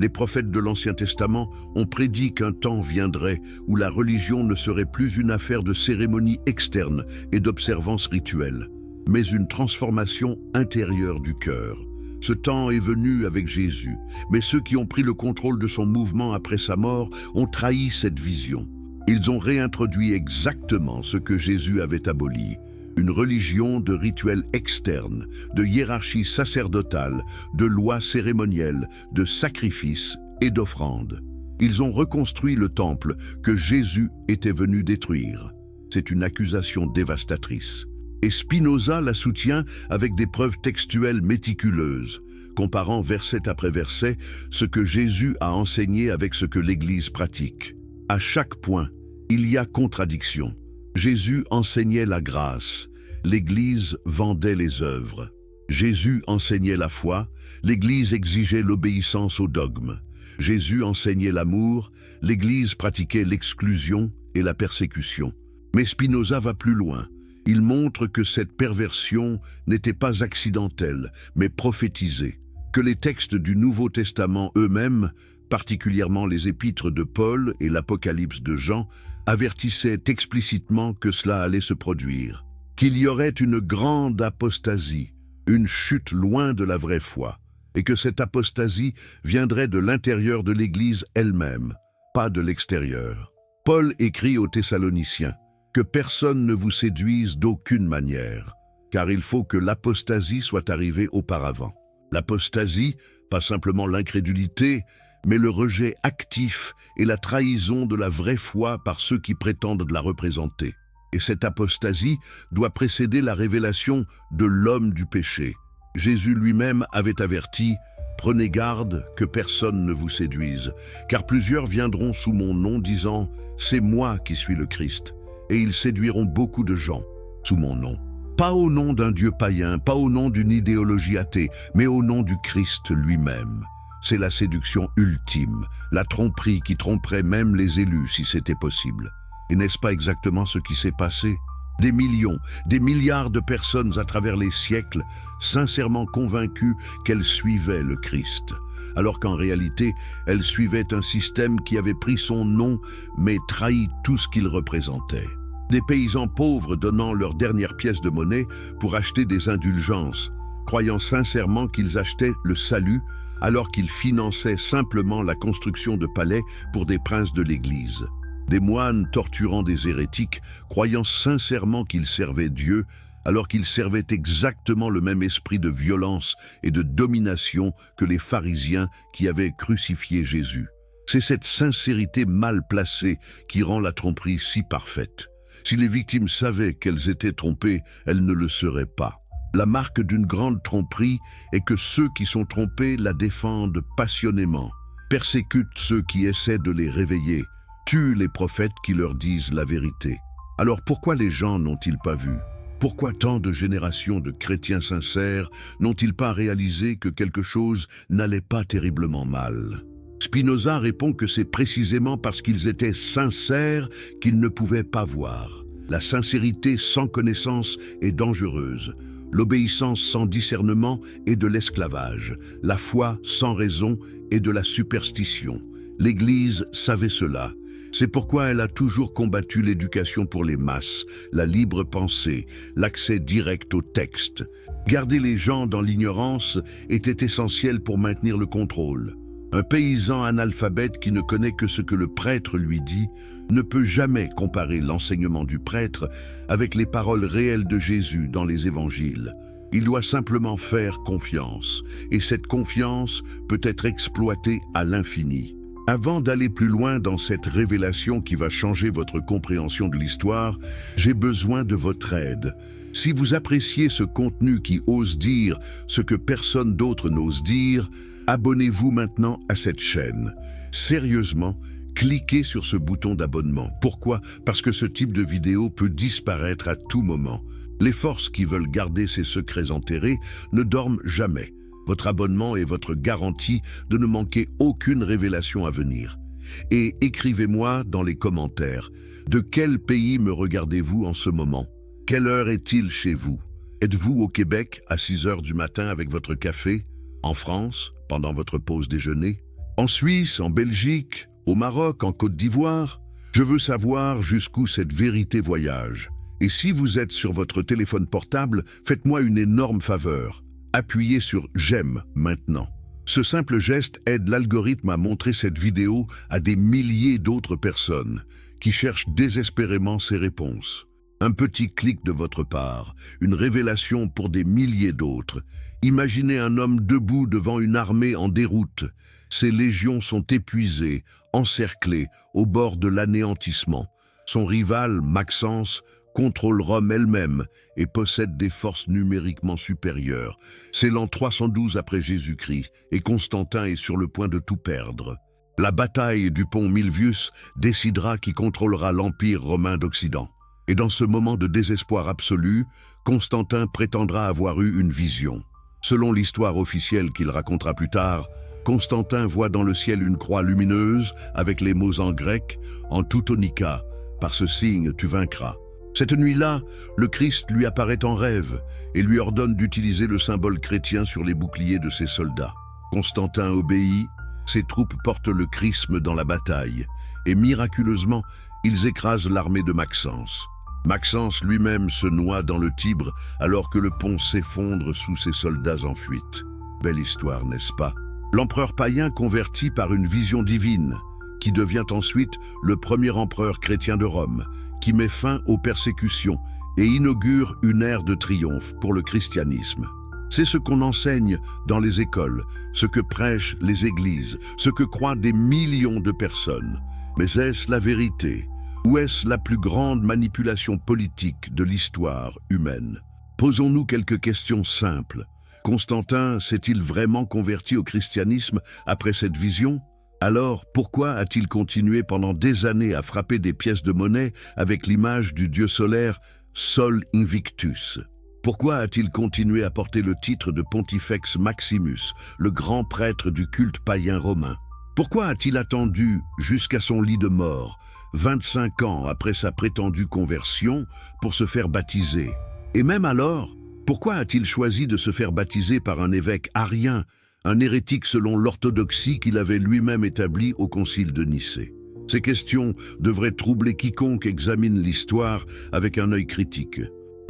A: Les prophètes de l'Ancien Testament ont prédit qu'un temps viendrait où la religion ne serait plus une affaire de cérémonies externes et d'observances rituelles, mais une transformation intérieure du cœur. Ce temps est venu avec Jésus, mais ceux qui ont pris le contrôle de son mouvement après sa mort ont trahi cette vision. Ils ont réintroduit exactement ce que Jésus avait aboli. Une religion de rituels externes, de hiérarchie sacerdotale, de lois cérémonielles, de sacrifices et d'offrandes. Ils ont reconstruit le temple que Jésus était venu détruire. C'est une accusation dévastatrice. Et Spinoza la soutient avec des preuves textuelles méticuleuses, comparant verset après verset ce que Jésus a enseigné avec ce que l'Église pratique. À chaque point, il y a contradiction. Jésus enseignait la grâce, l'Église vendait les œuvres. Jésus enseignait la foi, l'Église exigeait l'obéissance au dogme. Jésus enseignait l'amour, l'Église pratiquait l'exclusion et la persécution. Mais Spinoza va plus loin. Il montre que cette perversion n'était pas accidentelle, mais prophétisée, que les textes du Nouveau Testament eux-mêmes, particulièrement les épîtres de Paul et l'Apocalypse de Jean, avertissait explicitement que cela allait se produire, qu'il y aurait une grande apostasie, une chute loin de la vraie foi, et que cette apostasie viendrait de l'intérieur de l'Église elle-même, pas de l'extérieur. Paul écrit aux Thessaloniciens que personne ne vous séduise d'aucune manière, car il faut que l'apostasie soit arrivée auparavant. L'apostasie, pas simplement l'incrédulité, mais le rejet actif et la trahison de la vraie foi par ceux qui prétendent la représenter. Et cette apostasie doit précéder la révélation de l'homme du péché. Jésus lui-même avait averti « Prenez garde que personne ne vous séduise, car plusieurs viendront sous mon nom disant « C'est moi qui suis le Christ », et ils séduiront beaucoup de gens sous mon nom. Pas au nom d'un Dieu païen, pas au nom d'une idéologie athée, mais au nom du Christ lui-même. C'est la séduction ultime, la tromperie qui tromperait même les élus si c'était possible. Et n'est-ce pas exactement ce qui s'est passé? Des millions, des milliards de personnes à travers les siècles, sincèrement convaincues qu'elles suivaient le Christ, alors qu'en réalité, elles suivaient un système qui avait pris son nom, mais trahi tout ce qu'il représentait. Des paysans pauvres donnant leur dernière pièce de monnaie pour acheter des indulgences, croyant sincèrement qu'ils achetaient le salut, alors qu'ils finançaient simplement la construction de palais pour des princes de l'Église. Des moines torturant des hérétiques, croyant sincèrement qu'ils servaient Dieu, alors qu'ils servaient exactement le même esprit de violence et de domination que les pharisiens qui avaient crucifié Jésus. C'est cette sincérité mal placée qui rend la tromperie si parfaite. Si les victimes savaient qu'elles étaient trompées, elles ne le seraient pas. La marque d'une grande tromperie est que ceux qui sont trompés la défendent passionnément, persécutent ceux qui essaient de les réveiller, tuent les prophètes qui leur disent la vérité. Alors pourquoi les gens n'ont-ils pas vu? Pourquoi tant de générations de chrétiens sincères n'ont-ils pas réalisé que quelque chose n'allait pas terriblement mal? Spinoza répond que c'est précisément parce qu'ils étaient sincères qu'ils ne pouvaient pas voir. La sincérité sans connaissance est dangereuse. L'obéissance sans discernement est de l'esclavage. La foi sans raison est de la superstition. L'Église savait cela. C'est pourquoi elle a toujours combattu l'éducation pour les masses, la libre pensée, l'accès direct au texte. Garder les gens dans l'ignorance était essentiel pour maintenir le contrôle. Un paysan analphabète qui ne connaît que ce que le prêtre lui dit ne peut jamais comparer l'enseignement du prêtre avec les paroles réelles de Jésus dans les évangiles. Il doit simplement faire confiance, et cette confiance peut être exploitée à l'infini. Avant d'aller plus loin dans cette révélation qui va changer votre compréhension de l'histoire, j'ai besoin de votre aide. Si vous appréciez ce contenu qui ose dire ce que personne d'autre n'ose dire, abonnez-vous maintenant à cette chaîne. Sérieusement, cliquez sur ce bouton d'abonnement. Pourquoi? Parce que ce type de vidéo peut disparaître à tout moment. Les forces qui veulent garder ces secrets enterrés ne dorment jamais. Votre abonnement est votre garantie de ne manquer aucune révélation à venir. Et écrivez-moi dans les commentaires, de quel pays me regardez-vous en ce moment? Quelle heure est-il chez vous? Êtes-vous au Québec à 6 heures du matin avec votre café? En France, pendant votre pause déjeuner? En Suisse, en Belgique, au Maroc, en Côte d'Ivoire? Je veux savoir jusqu'où cette vérité voyage. Et si vous êtes sur votre téléphone portable, faites-moi une énorme faveur. Appuyez sur « J'aime » maintenant. Ce simple geste aide l'algorithme à montrer cette vidéo à des milliers d'autres personnes qui cherchent désespérément ces réponses. Un petit clic de votre part, une révélation pour des milliers d'autres. Imaginez un homme debout devant une armée en déroute. Ses légions sont épuisées, encerclées, au bord de l'anéantissement. Son rival, Maxence, contrôle Rome elle-même et possède des forces numériquement supérieures. C'est l'an 312 après Jésus-Christ et Constantin est sur le point de tout perdre. La bataille du pont Milvius décidera qui contrôlera l'Empire romain d'Occident. Et dans ce moment de désespoir absolu, Constantin prétendra avoir eu une vision. Selon l'histoire officielle qu'il racontera plus tard, Constantin voit dans le ciel une croix lumineuse avec les mots en grec « En Teutonica, par ce signe tu vaincras ». Cette nuit-là, le Christ lui apparaît en rêve et lui ordonne d'utiliser le symbole chrétien sur les boucliers de ses soldats. Constantin obéit, ses troupes portent le chrisme dans la bataille et miraculeusement, ils écrasent l'armée de Maxence. Maxence lui-même se noie dans le Tibre alors que le pont s'effondre sous ses soldats en fuite. Belle histoire, n'est-ce pas? L'empereur païen converti par une vision divine, qui devient ensuite le premier empereur chrétien de Rome, qui met fin aux persécutions et inaugure une ère de triomphe pour le christianisme. C'est ce qu'on enseigne dans les écoles, ce que prêchent les églises, ce que croient des millions de personnes. Mais est-ce la vérité? Ou est-ce la plus grande manipulation politique de l'histoire humaine? Posons-nous quelques questions simples. Constantin s'est-il vraiment converti au christianisme après cette vision? Alors, pourquoi a-t-il continué pendant des années à frapper des pièces de monnaie avec l'image du dieu solaire Sol Invictus? Pourquoi a-t-il continué à porter le titre de Pontifex Maximus, le grand prêtre du culte païen romain? Pourquoi a-t-il attendu jusqu'à son lit de mort, 25 ans après sa prétendue conversion, pour se faire baptiser? Et même alors, pourquoi a-t-il choisi de se faire baptiser par un évêque arien, un hérétique selon l'orthodoxie qu'il avait lui-même établie au concile de Nicée? Ces questions devraient troubler quiconque examine l'histoire avec un œil critique.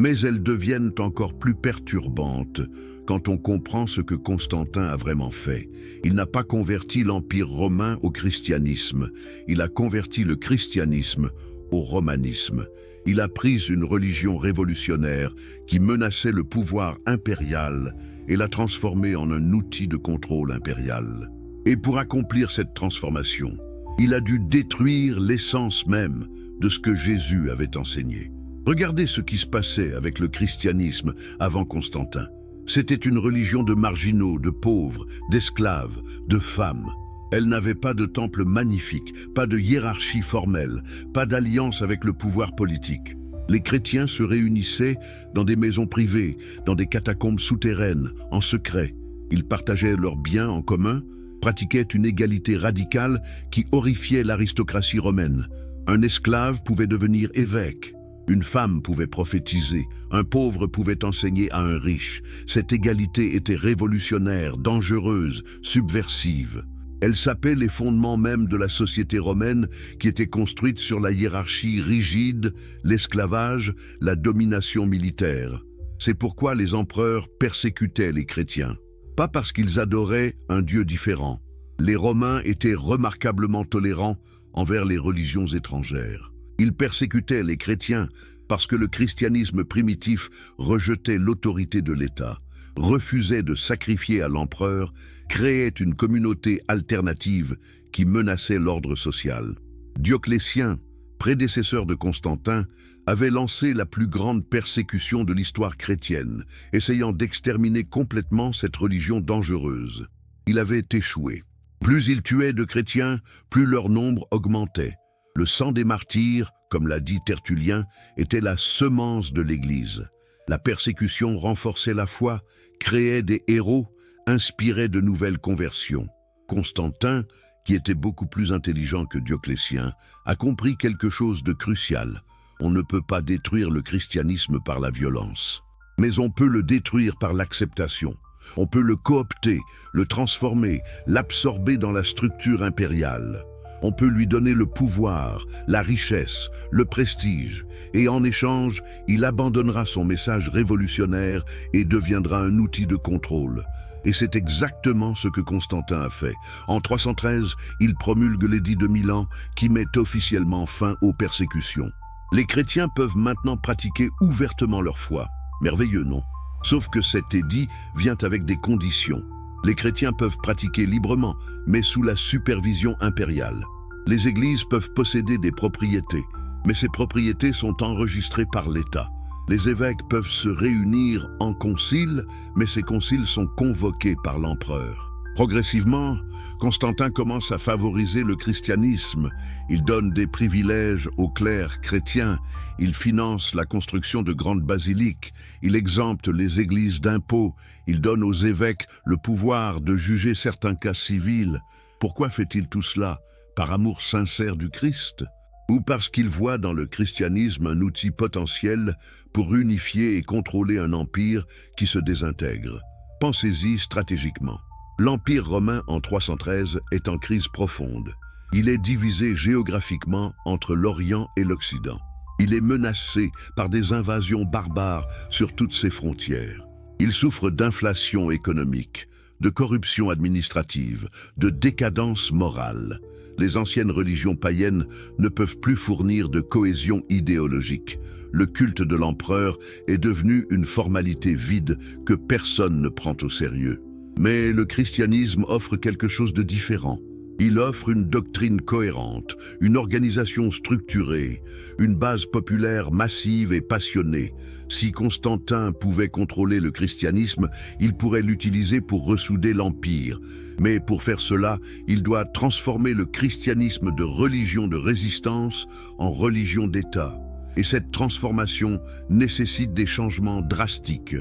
A: Mais elles deviennent encore plus perturbantes quand on comprend ce que Constantin a vraiment fait. Il n'a pas converti l'Empire romain au christianisme, il a converti le christianisme au romanisme. Il a pris une religion révolutionnaire qui menaçait le pouvoir impérial et l'a transformée en un outil de contrôle impérial. Et pour accomplir cette transformation, il a dû détruire l'essence même de ce que Jésus avait enseigné. Regardez ce qui se passait avec le christianisme avant Constantin. C'était une religion de marginaux, de pauvres, d'esclaves, de femmes. Elle n'avait pas de temple magnifique, pas de hiérarchie formelle, pas d'alliance avec le pouvoir politique. Les chrétiens se réunissaient dans des maisons privées, dans des catacombes souterraines, en secret. Ils partageaient leurs biens en commun, pratiquaient une égalité radicale qui horrifiait l'aristocratie romaine. Un esclave pouvait devenir évêque. Une femme pouvait prophétiser, un pauvre pouvait enseigner à un riche. Cette égalité était révolutionnaire, dangereuse, subversive. Elle sapait les fondements même de la société romaine qui était construite sur la hiérarchie rigide, l'esclavage, la domination militaire. C'est pourquoi les empereurs persécutaient les chrétiens. Pas parce qu'ils adoraient un Dieu différent. Les Romains étaient remarquablement tolérants envers les religions étrangères. Ils persécutaient les chrétiens parce que le christianisme primitif rejetait l'autorité de l'État, refusait de sacrifier à l'empereur, créait une communauté alternative qui menaçait l'ordre social. Dioclétien, prédécesseur de Constantin, avait lancé la plus grande persécution de l'histoire chrétienne, essayant d'exterminer complètement cette religion dangereuse. Il avait échoué. Plus il tuait de chrétiens, plus leur nombre augmentait. Le sang des martyrs, comme l'a dit Tertullien, était la semence de l'Église. La persécution renforçait la foi, créait des héros, inspirait de nouvelles conversions. Constantin, qui était beaucoup plus intelligent que Dioclétien, a compris quelque chose de crucial. On ne peut pas détruire le christianisme par la violence, mais on peut le détruire par l'acceptation. On peut le coopter, le transformer, l'absorber dans la structure impériale. On peut lui donner le pouvoir, la richesse, le prestige, et en échange, il abandonnera son message révolutionnaire et deviendra un outil de contrôle. Et c'est exactement ce que Constantin a fait. En 313, il promulgue l'édit de Milan qui met officiellement fin aux persécutions. Les chrétiens peuvent maintenant pratiquer ouvertement leur foi. Merveilleux, non? Sauf que cet édit vient avec des conditions. Les chrétiens peuvent pratiquer librement, mais sous la supervision impériale. Les églises peuvent posséder des propriétés, mais ces propriétés sont enregistrées par l'État. Les évêques peuvent se réunir en concile, mais ces conciles sont convoqués par l'empereur. Progressivement, Constantin commence à favoriser le christianisme. Il donne des privilèges aux clercs chrétiens, il finance la construction de grandes basiliques, il exempte les églises d'impôts, il donne aux évêques le pouvoir de juger certains cas civils. Pourquoi fait-il tout cela? Par amour sincère du Christ? Ou parce qu'il voit dans le christianisme un outil potentiel pour unifier et contrôler un empire qui se désintègre? Pensez-y stratégiquement. L'Empire romain en 313 est en crise profonde. Il est divisé géographiquement entre l'Orient et l'Occident. Il est menacé par des invasions barbares sur toutes ses frontières. Il souffre d'inflation économique, de corruption administrative, de décadence morale. Les anciennes religions païennes ne peuvent plus fournir de cohésion idéologique. Le culte de l'empereur est devenu une formalité vide que personne ne prend au sérieux. Mais le christianisme offre quelque chose de différent. Il offre une doctrine cohérente, une organisation structurée, une base populaire massive et passionnée. Si Constantin pouvait contrôler le christianisme, il pourrait l'utiliser pour ressouder l'Empire. Mais pour faire cela, il doit transformer le christianisme de religion de résistance en religion d'État. Et cette transformation nécessite des changements drastiques.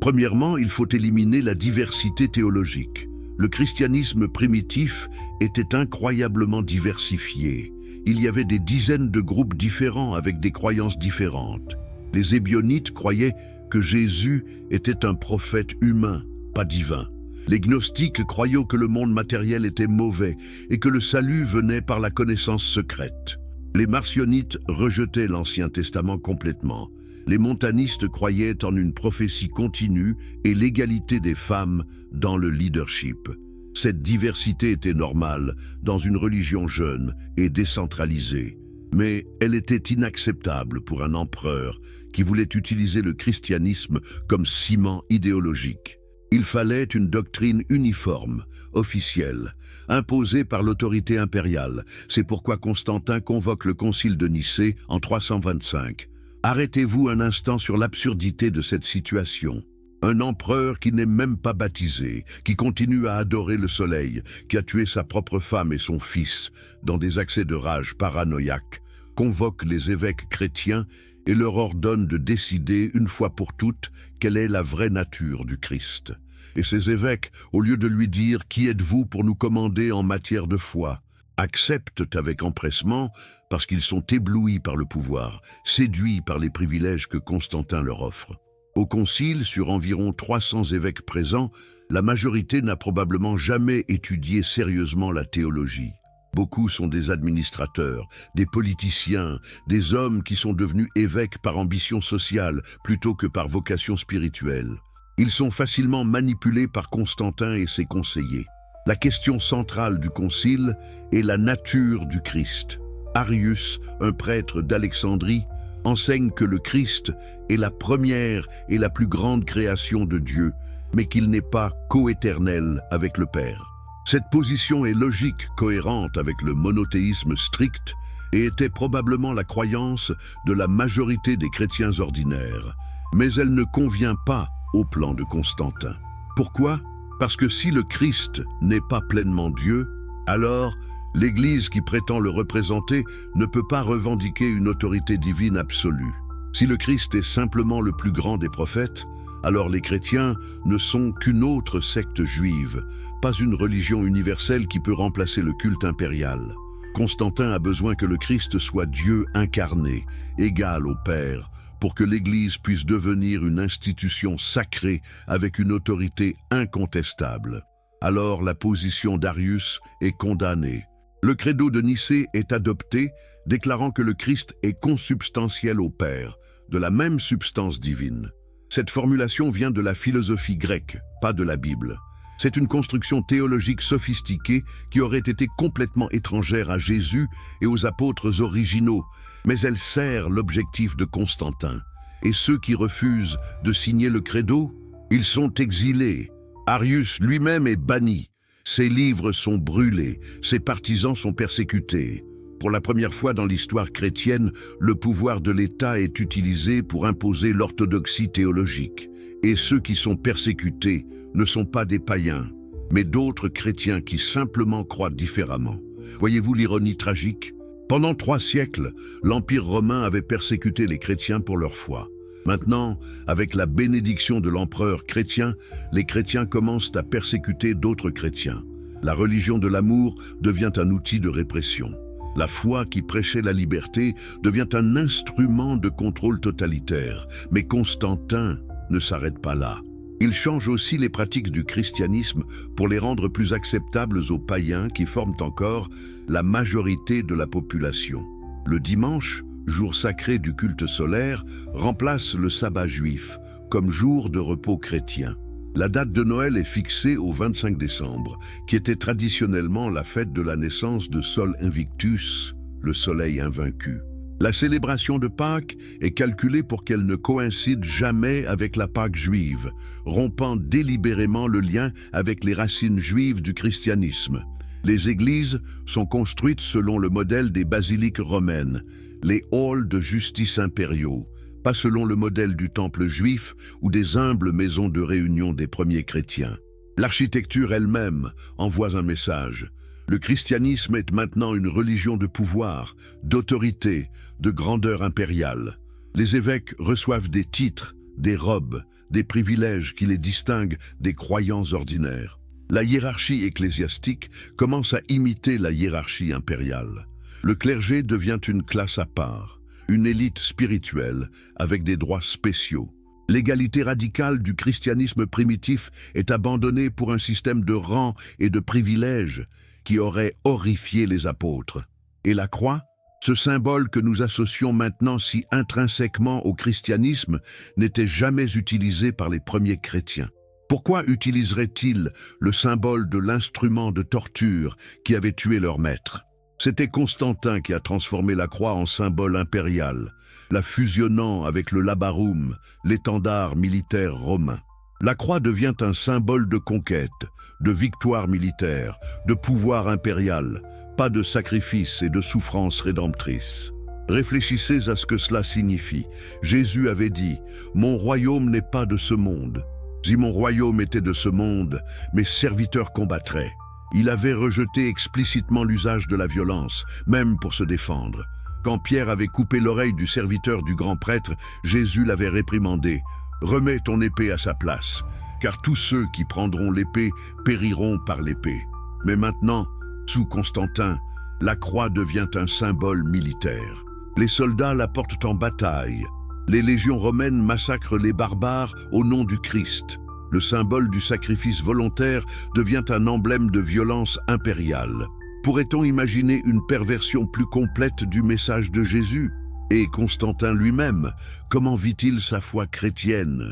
A: Premièrement, il faut éliminer la diversité théologique. Le christianisme primitif était incroyablement diversifié. Il y avait des dizaines de groupes différents avec des croyances différentes. Les Ébionites croyaient que Jésus était un prophète humain, pas divin. Les gnostiques croyaient que le monde matériel était mauvais et que le salut venait par la connaissance secrète. Les marcionites rejetaient l'Ancien Testament complètement. Les montanistes croyaient en une prophétie continue et l'égalité des femmes dans le leadership. Cette diversité était normale dans une religion jeune et décentralisée, mais elle était inacceptable pour un empereur qui voulait utiliser le christianisme comme ciment idéologique. Il fallait une doctrine uniforme, officielle, imposée par l'autorité impériale. C'est pourquoi Constantin convoque le concile de Nicée en 325. Arrêtez-vous un instant sur l'absurdité de cette situation. Un empereur qui n'est même pas baptisé, qui continue à adorer le soleil, qui a tué sa propre femme et son fils dans des accès de rage paranoïaque, convoque les évêques chrétiens et leur ordonne de décider une fois pour toutes quelle est la vraie nature du Christ. Et ces évêques, au lieu de lui dire « Qui êtes-vous pour nous commander en matière de foi ?», acceptent avec empressement parce qu'ils sont éblouis par le pouvoir, séduits par les privilèges que Constantin leur offre. Au concile, sur environ 300 évêques présents, la majorité n'a probablement jamais étudié sérieusement la théologie. Beaucoup sont des administrateurs, des politiciens, des hommes qui sont devenus évêques par ambition sociale plutôt que par vocation spirituelle. Ils sont facilement manipulés par Constantin et ses conseillers. La question centrale du concile est la nature du Christ. Arius, un prêtre d'Alexandrie, enseigne que le Christ est la première et la plus grande création de Dieu, mais qu'il n'est pas coéternel avec le Père. Cette position est logique, cohérente avec le monothéisme strict et était probablement la croyance de la majorité des chrétiens ordinaires. Mais elle ne convient pas au plan de Constantin. Pourquoi ? Parce que si le Christ n'est pas pleinement Dieu, alors l'Église qui prétend le représenter ne peut pas revendiquer une autorité divine absolue. Si le Christ est simplement le plus grand des prophètes, alors les chrétiens ne sont qu'une autre secte juive, pas une religion universelle qui peut remplacer le culte impérial. Constantin a besoin que le Christ soit Dieu incarné, égal au Père, pour que l'Église puisse devenir une institution sacrée avec une autorité incontestable. Alors la position d'Arius est condamnée. Le credo de Nicée est adopté, déclarant que le Christ est consubstantiel au Père, de la même substance divine. Cette formulation vient de la philosophie grecque, pas de la Bible. C'est une construction théologique sophistiquée qui aurait été complètement étrangère à Jésus et aux apôtres originaux, mais elle sert l'objectif de Constantin. Et ceux qui refusent de signer le credo, ils sont exilés. Arius lui-même est banni. Ses livres sont brûlés, ses partisans sont persécutés. Pour la première fois dans l'histoire chrétienne, le pouvoir de l'État est utilisé pour imposer l'orthodoxie théologique. Et ceux qui sont persécutés ne sont pas des païens, mais d'autres chrétiens qui simplement croient différemment. Voyez-vous l'ironie tragique ? Pendant 3 siècles, l'Empire romain avait persécuté les chrétiens pour leur foi. Maintenant, avec la bénédiction de l'empereur chrétien, les chrétiens commencent à persécuter d'autres chrétiens. La religion de l'amour devient un outil de répression. La foi qui prêchait la liberté devient un instrument de contrôle totalitaire. Mais Constantin ne s'arrête pas là. Il change aussi les pratiques du christianisme pour les rendre plus acceptables aux païens qui forment encore la majorité de la population. Le dimanche, jour sacré du culte solaire, remplace le sabbat juif comme jour de repos chrétien. La date de Noël est fixée au 25 décembre, qui était traditionnellement la fête de la naissance de Sol Invictus, le soleil invaincu. La célébration de Pâques est calculée pour qu'elle ne coïncide jamais avec la Pâque juive, rompant délibérément le lien avec les racines juives du christianisme. Les églises sont construites selon le modèle des basiliques romaines, les halls de justice impériaux, pas selon le modèle du temple juif ou des humbles maisons de réunion des premiers chrétiens. L'architecture elle-même envoie un message. Le christianisme est maintenant une religion de pouvoir, d'autorité, de grandeur impériale. Les évêques reçoivent des titres, des robes, des privilèges qui les distinguent des croyants ordinaires. La hiérarchie ecclésiastique commence à imiter la hiérarchie impériale. Le clergé devient une classe à part, une élite spirituelle avec des droits spéciaux. L'égalité radicale du christianisme primitif est abandonnée pour un système de rangs et de privilèges qui aurait horrifié les apôtres. Et la croix ? Ce symbole que nous associons maintenant si intrinsèquement au christianisme n'était jamais utilisé par les premiers chrétiens. Pourquoi utiliserait-il le symbole de l'instrument de torture qui avait tué leur maître? C'était Constantin qui a transformé la croix en symbole impérial, la fusionnant avec le labarum, l'étendard militaire romain. La croix devient un symbole de conquête, de victoire militaire, de pouvoir impérial, pas de sacrifice et de souffrance rédemptrice. Réfléchissez à ce que cela signifie. Jésus avait dit « Mon royaume n'est pas de ce monde. Si mon royaume était de ce monde, mes serviteurs combattraient. » Il avait rejeté explicitement l'usage de la violence, même pour se défendre. Quand Pierre avait coupé l'oreille du serviteur du grand prêtre, Jésus l'avait réprimandé. « Remets ton épée à sa place, car tous ceux qui prendront l'épée périront par l'épée. » Mais maintenant, sous Constantin, la croix devient un symbole militaire. Les soldats la portent en bataille. Les légions romaines massacrent les barbares au nom du Christ. Le symbole du sacrifice volontaire devient un emblème de violence impériale. Pourrait-on imaginer une perversion plus complète du message de Jésus? Et Constantin lui-même, comment vit-il sa foi chrétienne?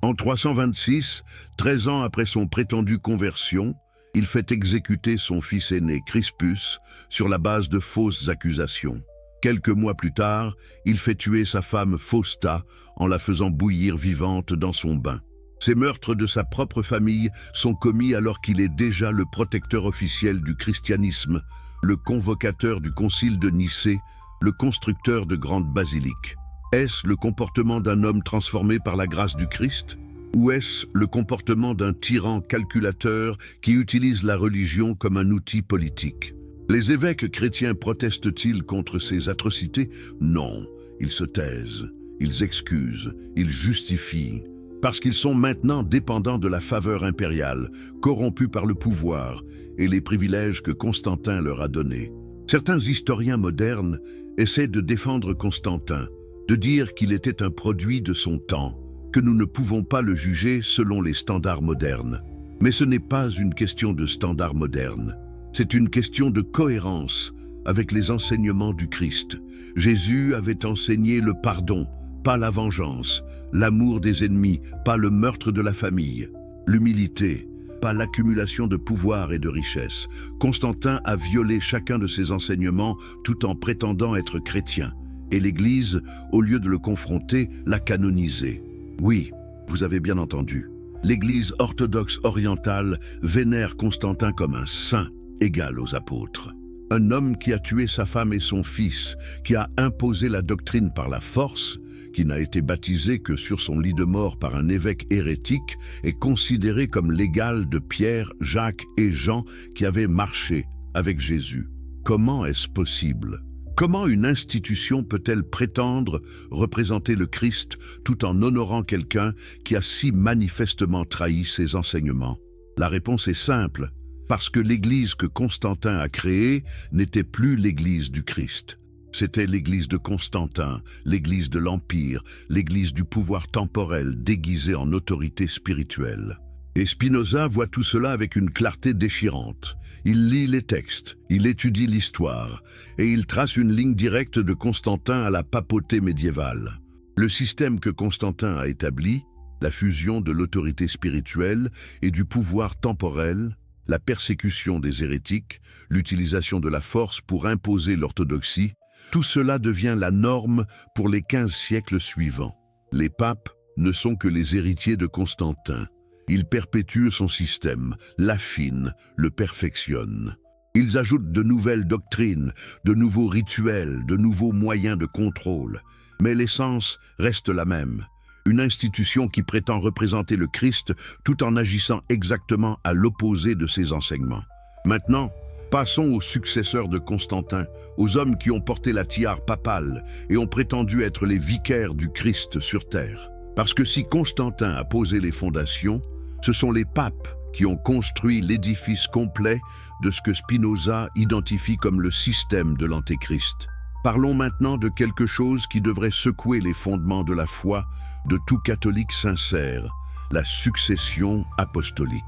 A: En 326, 13 ans après son prétendue conversion, il fait exécuter son fils aîné Crispus sur la base de fausses accusations. Quelques mois plus tard, il fait tuer sa femme Fausta en la faisant bouillir vivante dans son bain. Ces meurtres de sa propre famille sont commis alors qu'il est déjà le protecteur officiel du christianisme, le convocateur du concile de Nicée, le constructeur de grandes basiliques. Est-ce le comportement d'un homme transformé par la grâce du Christ? Ou est-ce le comportement d'un tyran calculateur qui utilise la religion comme un outil politique? Les évêques chrétiens protestent-ils contre ces atrocités? Non, ils se taisent, ils excusent, ils justifient. Parce qu'ils sont maintenant dépendants de la faveur impériale, corrompus par le pouvoir et les privilèges que Constantin leur a donnés. Certains historiens modernes essaient de défendre Constantin, de dire qu'il était un produit de son temps, que nous ne pouvons pas le juger selon les standards modernes. Mais ce n'est pas une question de standards modernes, c'est une question de cohérence avec les enseignements du Christ. Jésus avait enseigné le pardon, pas la vengeance, l'amour des ennemis, pas le meurtre de la famille, l'humilité, pas l'accumulation de pouvoir et de richesse. Constantin a violé chacun de ces enseignements tout en prétendant être chrétien. Et l'Église, au lieu de le confronter, l'a canonisé. Oui, vous avez bien entendu. L'Église orthodoxe orientale vénère Constantin comme un saint égal aux apôtres. Un homme qui a tué sa femme et son fils, qui a imposé la doctrine par la force, qui n'a été baptisé que sur son lit de mort par un évêque hérétique, est considéré comme l'égal de Pierre, Jacques et Jean qui avaient marché avec Jésus. Comment est-ce possible? Comment une institution peut-elle prétendre représenter le Christ tout en honorant quelqu'un qui a si manifestement trahi ses enseignements? La réponse est simple, parce que l'Église que Constantin a créée n'était plus l'Église du Christ. C'était l'Église de Constantin, l'Église de l'Empire, l'Église du pouvoir temporel déguisée en autorité spirituelle. Et Spinoza voit tout cela avec une clarté déchirante. Il lit les textes, il étudie l'histoire, et il trace une ligne directe de Constantin à la papauté médiévale. Le système que Constantin a établi, la fusion de l'autorité spirituelle et du pouvoir temporel, la persécution des hérétiques, l'utilisation de la force pour imposer l'orthodoxie, tout cela devient la norme pour les 15 siècles suivants. Les papes ne sont que les héritiers de Constantin. Ils perpétuent son système, l'affinent, le perfectionnent. Ils ajoutent de nouvelles doctrines, de nouveaux rituels, de nouveaux moyens de contrôle. Mais l'essence reste la même. Une institution qui prétend représenter le Christ tout en agissant exactement à l'opposé de ses enseignements. Maintenant, passons aux successeurs de Constantin, aux hommes qui ont porté la tiare papale et ont prétendu être les vicaires du Christ sur terre. Parce que si Constantin a posé les fondations, ce sont les papes qui ont construit l'édifice complet de ce que Spinoza identifie comme le système de l'Antéchrist. Parlons maintenant de quelque chose qui devrait secouer les fondements de la foi de tout catholique sincère, la succession apostolique.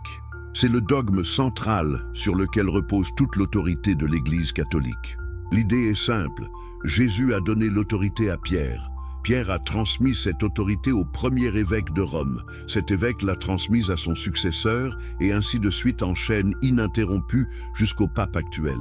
A: C'est le dogme central sur lequel repose toute l'autorité de l'Église catholique. L'idée est simple. Jésus a donné l'autorité à Pierre. Pierre a transmis cette autorité au premier évêque de Rome. Cet évêque l'a transmise à son successeur et ainsi de suite en chaîne ininterrompue jusqu'au pape actuel.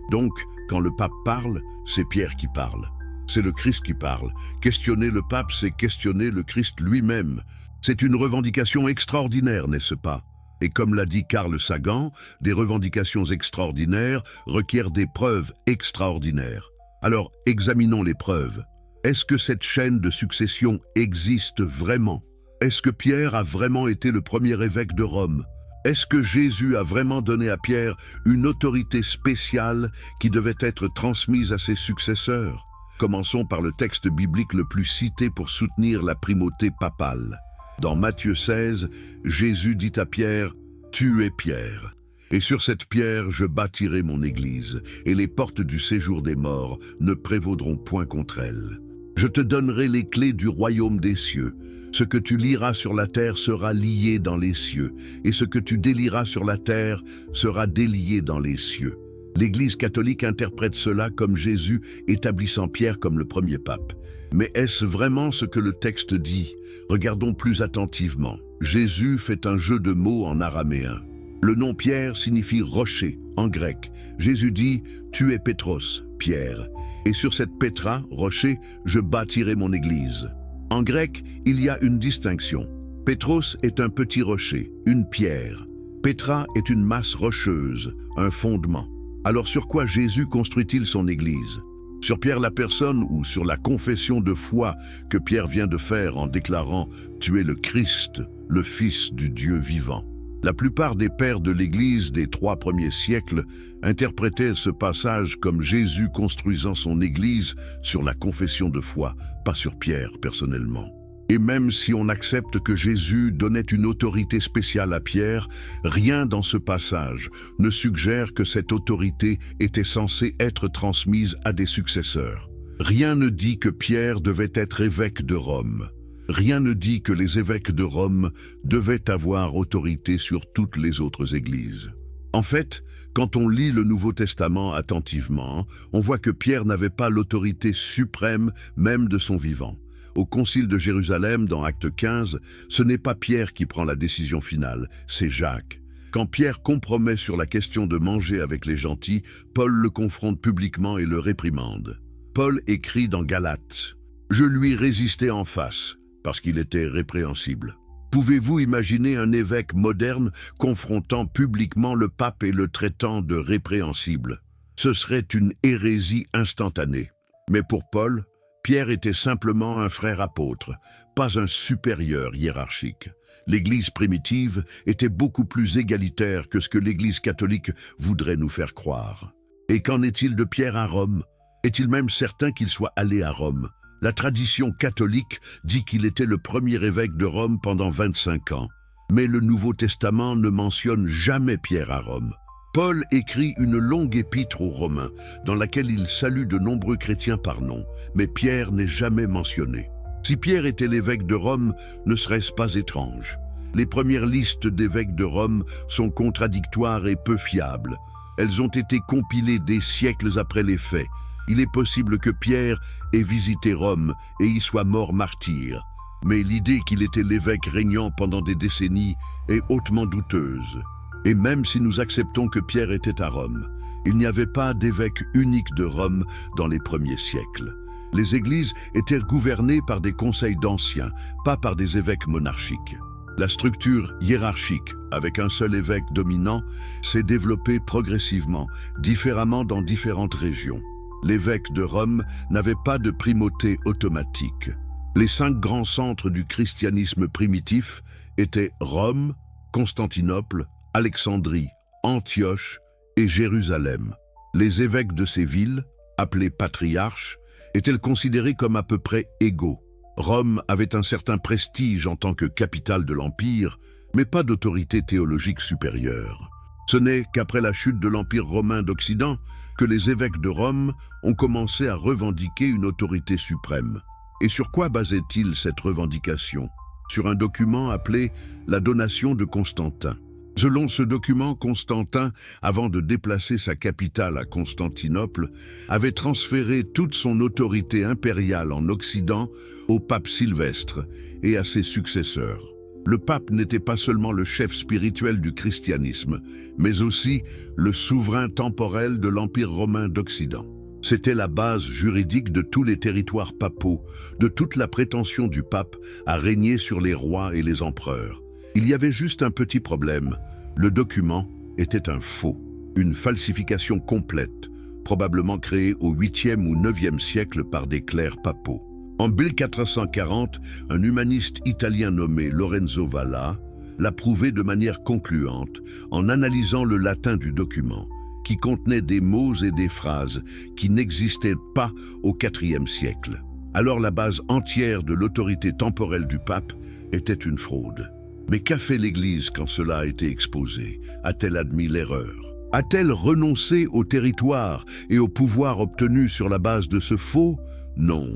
A: Donc, quand le pape parle, c'est Pierre qui parle. C'est le Christ qui parle. Questionner le pape, c'est questionner le Christ lui-même. C'est une revendication extraordinaire, n'est-ce pas? Et comme l'a dit Carl Sagan, des revendications extraordinaires requièrent des preuves extraordinaires. Alors, examinons les preuves. Est-ce que cette chaîne de succession existe vraiment? Est-ce que Pierre a vraiment été le premier évêque de Rome? Est-ce que Jésus a vraiment donné à Pierre une autorité spéciale qui devait être transmise à ses successeurs? Commençons par le texte biblique le plus cité pour soutenir la primauté papale. Dans Matthieu 16, Jésus dit à Pierre, « Tu es Pierre, et sur cette pierre je bâtirai mon église, et les portes du séjour des morts ne prévaudront point contre elle. Je te donnerai les clés du royaume des cieux. Ce que tu lieras sur la terre sera lié dans les cieux, et ce que tu délieras sur la terre sera délié dans les cieux. » L'Église catholique interprète cela comme Jésus établissant Pierre comme le premier pape. Mais est-ce vraiment ce que le texte dit? Regardons plus attentivement. Jésus fait un jeu de mots en araméen. Le nom Pierre signifie rocher en grec. Jésus dit « Tu es Pétros, Pierre, et sur cette pétra, rocher, je bâtirai mon église. » En grec, il y a une distinction. Pétros est un petit rocher, une pierre. Pétra est une masse rocheuse, un fondement. Alors sur quoi Jésus construit-il son église? Sur Pierre la personne ou sur la confession de foi que Pierre vient de faire en déclarant « Tu es le Christ, le Fils du Dieu vivant ». La plupart des pères de l'Église des 3 premiers siècles interprétaient ce passage comme Jésus construisant son Église sur la confession de foi, pas sur Pierre personnellement. Et même si on accepte que Jésus donnait une autorité spéciale à Pierre, rien dans ce passage ne suggère que cette autorité était censée être transmise à des successeurs. Rien ne dit que Pierre devait être évêque de Rome. Rien ne dit que les évêques de Rome devaient avoir autorité sur toutes les autres églises. En fait, quand on lit le Nouveau Testament attentivement, on voit que Pierre n'avait pas l'autorité suprême même de son vivant. Au Concile de Jérusalem, dans Acte 15, ce n'est pas Pierre qui prend la décision finale, c'est Jacques. Quand Pierre compromet sur la question de manger avec les gentils, Paul le confronte publiquement et le réprimande. Paul écrit dans Galates, « Je lui résistais en face, parce qu'il était répréhensible. » Pouvez-vous imaginer un évêque moderne confrontant publiquement le pape et le traitant de répréhensible? Ce serait une hérésie instantanée. Mais pour Paul, Pierre était simplement un frère apôtre, pas un supérieur hiérarchique. L'Église primitive était beaucoup plus égalitaire que ce que l'Église catholique voudrait nous faire croire. Et qu'en est-il de Pierre à Rome? Est-il même certain qu'il soit allé à Rome? La tradition catholique dit qu'il était le premier évêque de Rome pendant 25 ans. Mais le Nouveau Testament ne mentionne jamais Pierre à Rome. Paul écrit une longue épître aux Romains, dans laquelle il salue de nombreux chrétiens par nom, mais Pierre n'est jamais mentionné. Si Pierre était l'évêque de Rome, ne serait-ce pas étrange? Les premières listes d'évêques de Rome sont contradictoires et peu fiables. Elles ont été compilées des siècles après les faits. Il est possible que Pierre ait visité Rome et y soit mort martyr. Mais l'idée qu'il était l'évêque régnant pendant des décennies est hautement douteuse. Et même si nous acceptons que Pierre était à Rome, il n'y avait pas d'évêque unique de Rome dans les premiers siècles. Les églises étaient gouvernées par des conseils d'anciens, pas par des évêques monarchiques. La structure hiérarchique, avec un seul évêque dominant, s'est développée progressivement, différemment dans différentes régions. L'évêque de Rome n'avait pas de primauté automatique. Les 5 grands centres du christianisme primitif étaient Rome, Constantinople, Alexandrie, Antioche et Jérusalem. Les évêques de ces villes, appelés patriarches, étaient considérés comme à peu près égaux. Rome avait un certain prestige en tant que capitale de l'Empire, mais pas d'autorité théologique supérieure. Ce n'est qu'après la chute de l'Empire romain d'Occident que les évêques de Rome ont commencé à revendiquer une autorité suprême. Et sur quoi basait-il cette revendication? Sur un document appelé « La donation de Constantin ». Selon ce document, Constantin, avant de déplacer sa capitale à Constantinople, avait transféré toute son autorité impériale en Occident au pape Sylvestre et à ses successeurs. Le pape n'était pas seulement le chef spirituel du christianisme, mais aussi le souverain temporel de l'Empire romain d'Occident. C'était la base juridique de tous les territoires papaux, de toute la prétention du pape à régner sur les rois et les empereurs. Il y avait juste un petit problème. Le document était un faux, une falsification complète, probablement créée au 8e ou 9e siècle par des clercs papaux. En 1440, un humaniste italien nommé Lorenzo Valla l'a prouvé de manière concluante en analysant le latin du document, qui contenait des mots et des phrases qui n'existaient pas au IVe siècle. Alors la base entière de l'autorité temporelle du pape était une fraude. Mais qu'a fait l'Église quand cela a été exposé? A-t-elle admis l'erreur? A-t-elle renoncé au territoire et au pouvoir obtenu sur la base de ce faux? Non,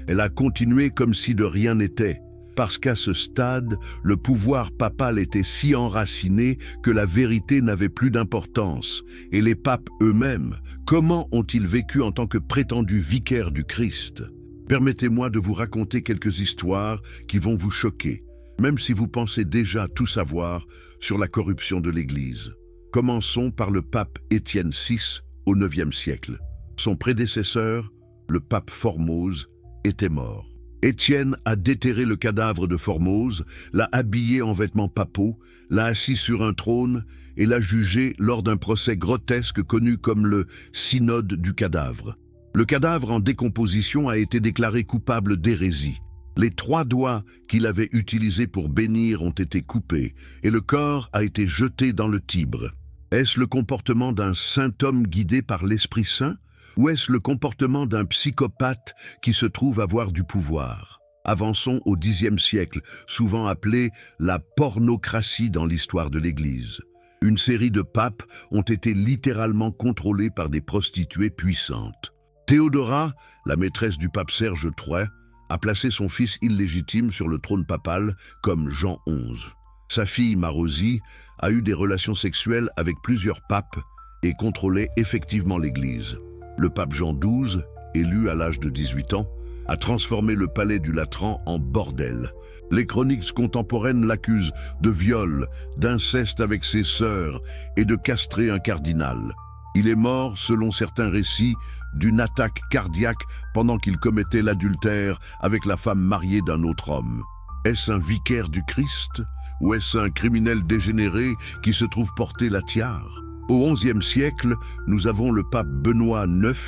A: elle a continué comme si de rien n'était, parce qu'à ce stade, le pouvoir papal était si enraciné que la vérité n'avait plus d'importance. Et les papes eux-mêmes, comment ont-ils vécu en tant que prétendus vicaires du Christ? Permettez-moi de vous raconter quelques histoires qui vont vous choquer, même si vous pensez déjà tout savoir sur la corruption de l'Église. Commençons par le pape Étienne VI au IXe siècle. Son prédécesseur, le pape Formose, était mort. Étienne a déterré le cadavre de Formose, l'a habillé en vêtements papaux, l'a assis sur un trône et l'a jugé lors d'un procès grotesque connu comme le synode du cadavre. Le cadavre en décomposition a été déclaré coupable d'hérésie. Les 3 doigts qu'il avait utilisés pour bénir ont été coupés et le corps a été jeté dans le Tibre. Est-ce le comportement d'un saint homme guidé par l'Esprit Saint ou est-ce le comportement d'un psychopathe qui se trouve avoir du pouvoir? Avançons au Xe siècle, souvent appelé la pornocratie dans l'histoire de l'Église. Une série de papes ont été littéralement contrôlés par des prostituées puissantes. Théodora, la maîtresse du pape Serge III, a placé son fils illégitime sur le trône papal comme Jean XI. Sa fille Marosie a eu des relations sexuelles avec plusieurs papes et contrôlait effectivement l'Église. Le pape Jean XII, élu à l'âge de 18 ans, a transformé le palais du Latran en bordel. Les chroniques contemporaines l'accusent de viol, d'inceste avec ses sœurs et de castrer un cardinal. Il est mort, selon certains récits, d'une attaque cardiaque pendant qu'il commettait l'adultère avec la femme mariée d'un autre homme. Est-ce un vicaire du Christ ou est-ce un criminel dégénéré qui se trouve porter la tiare? Au XIe siècle, nous avons le pape Benoît IX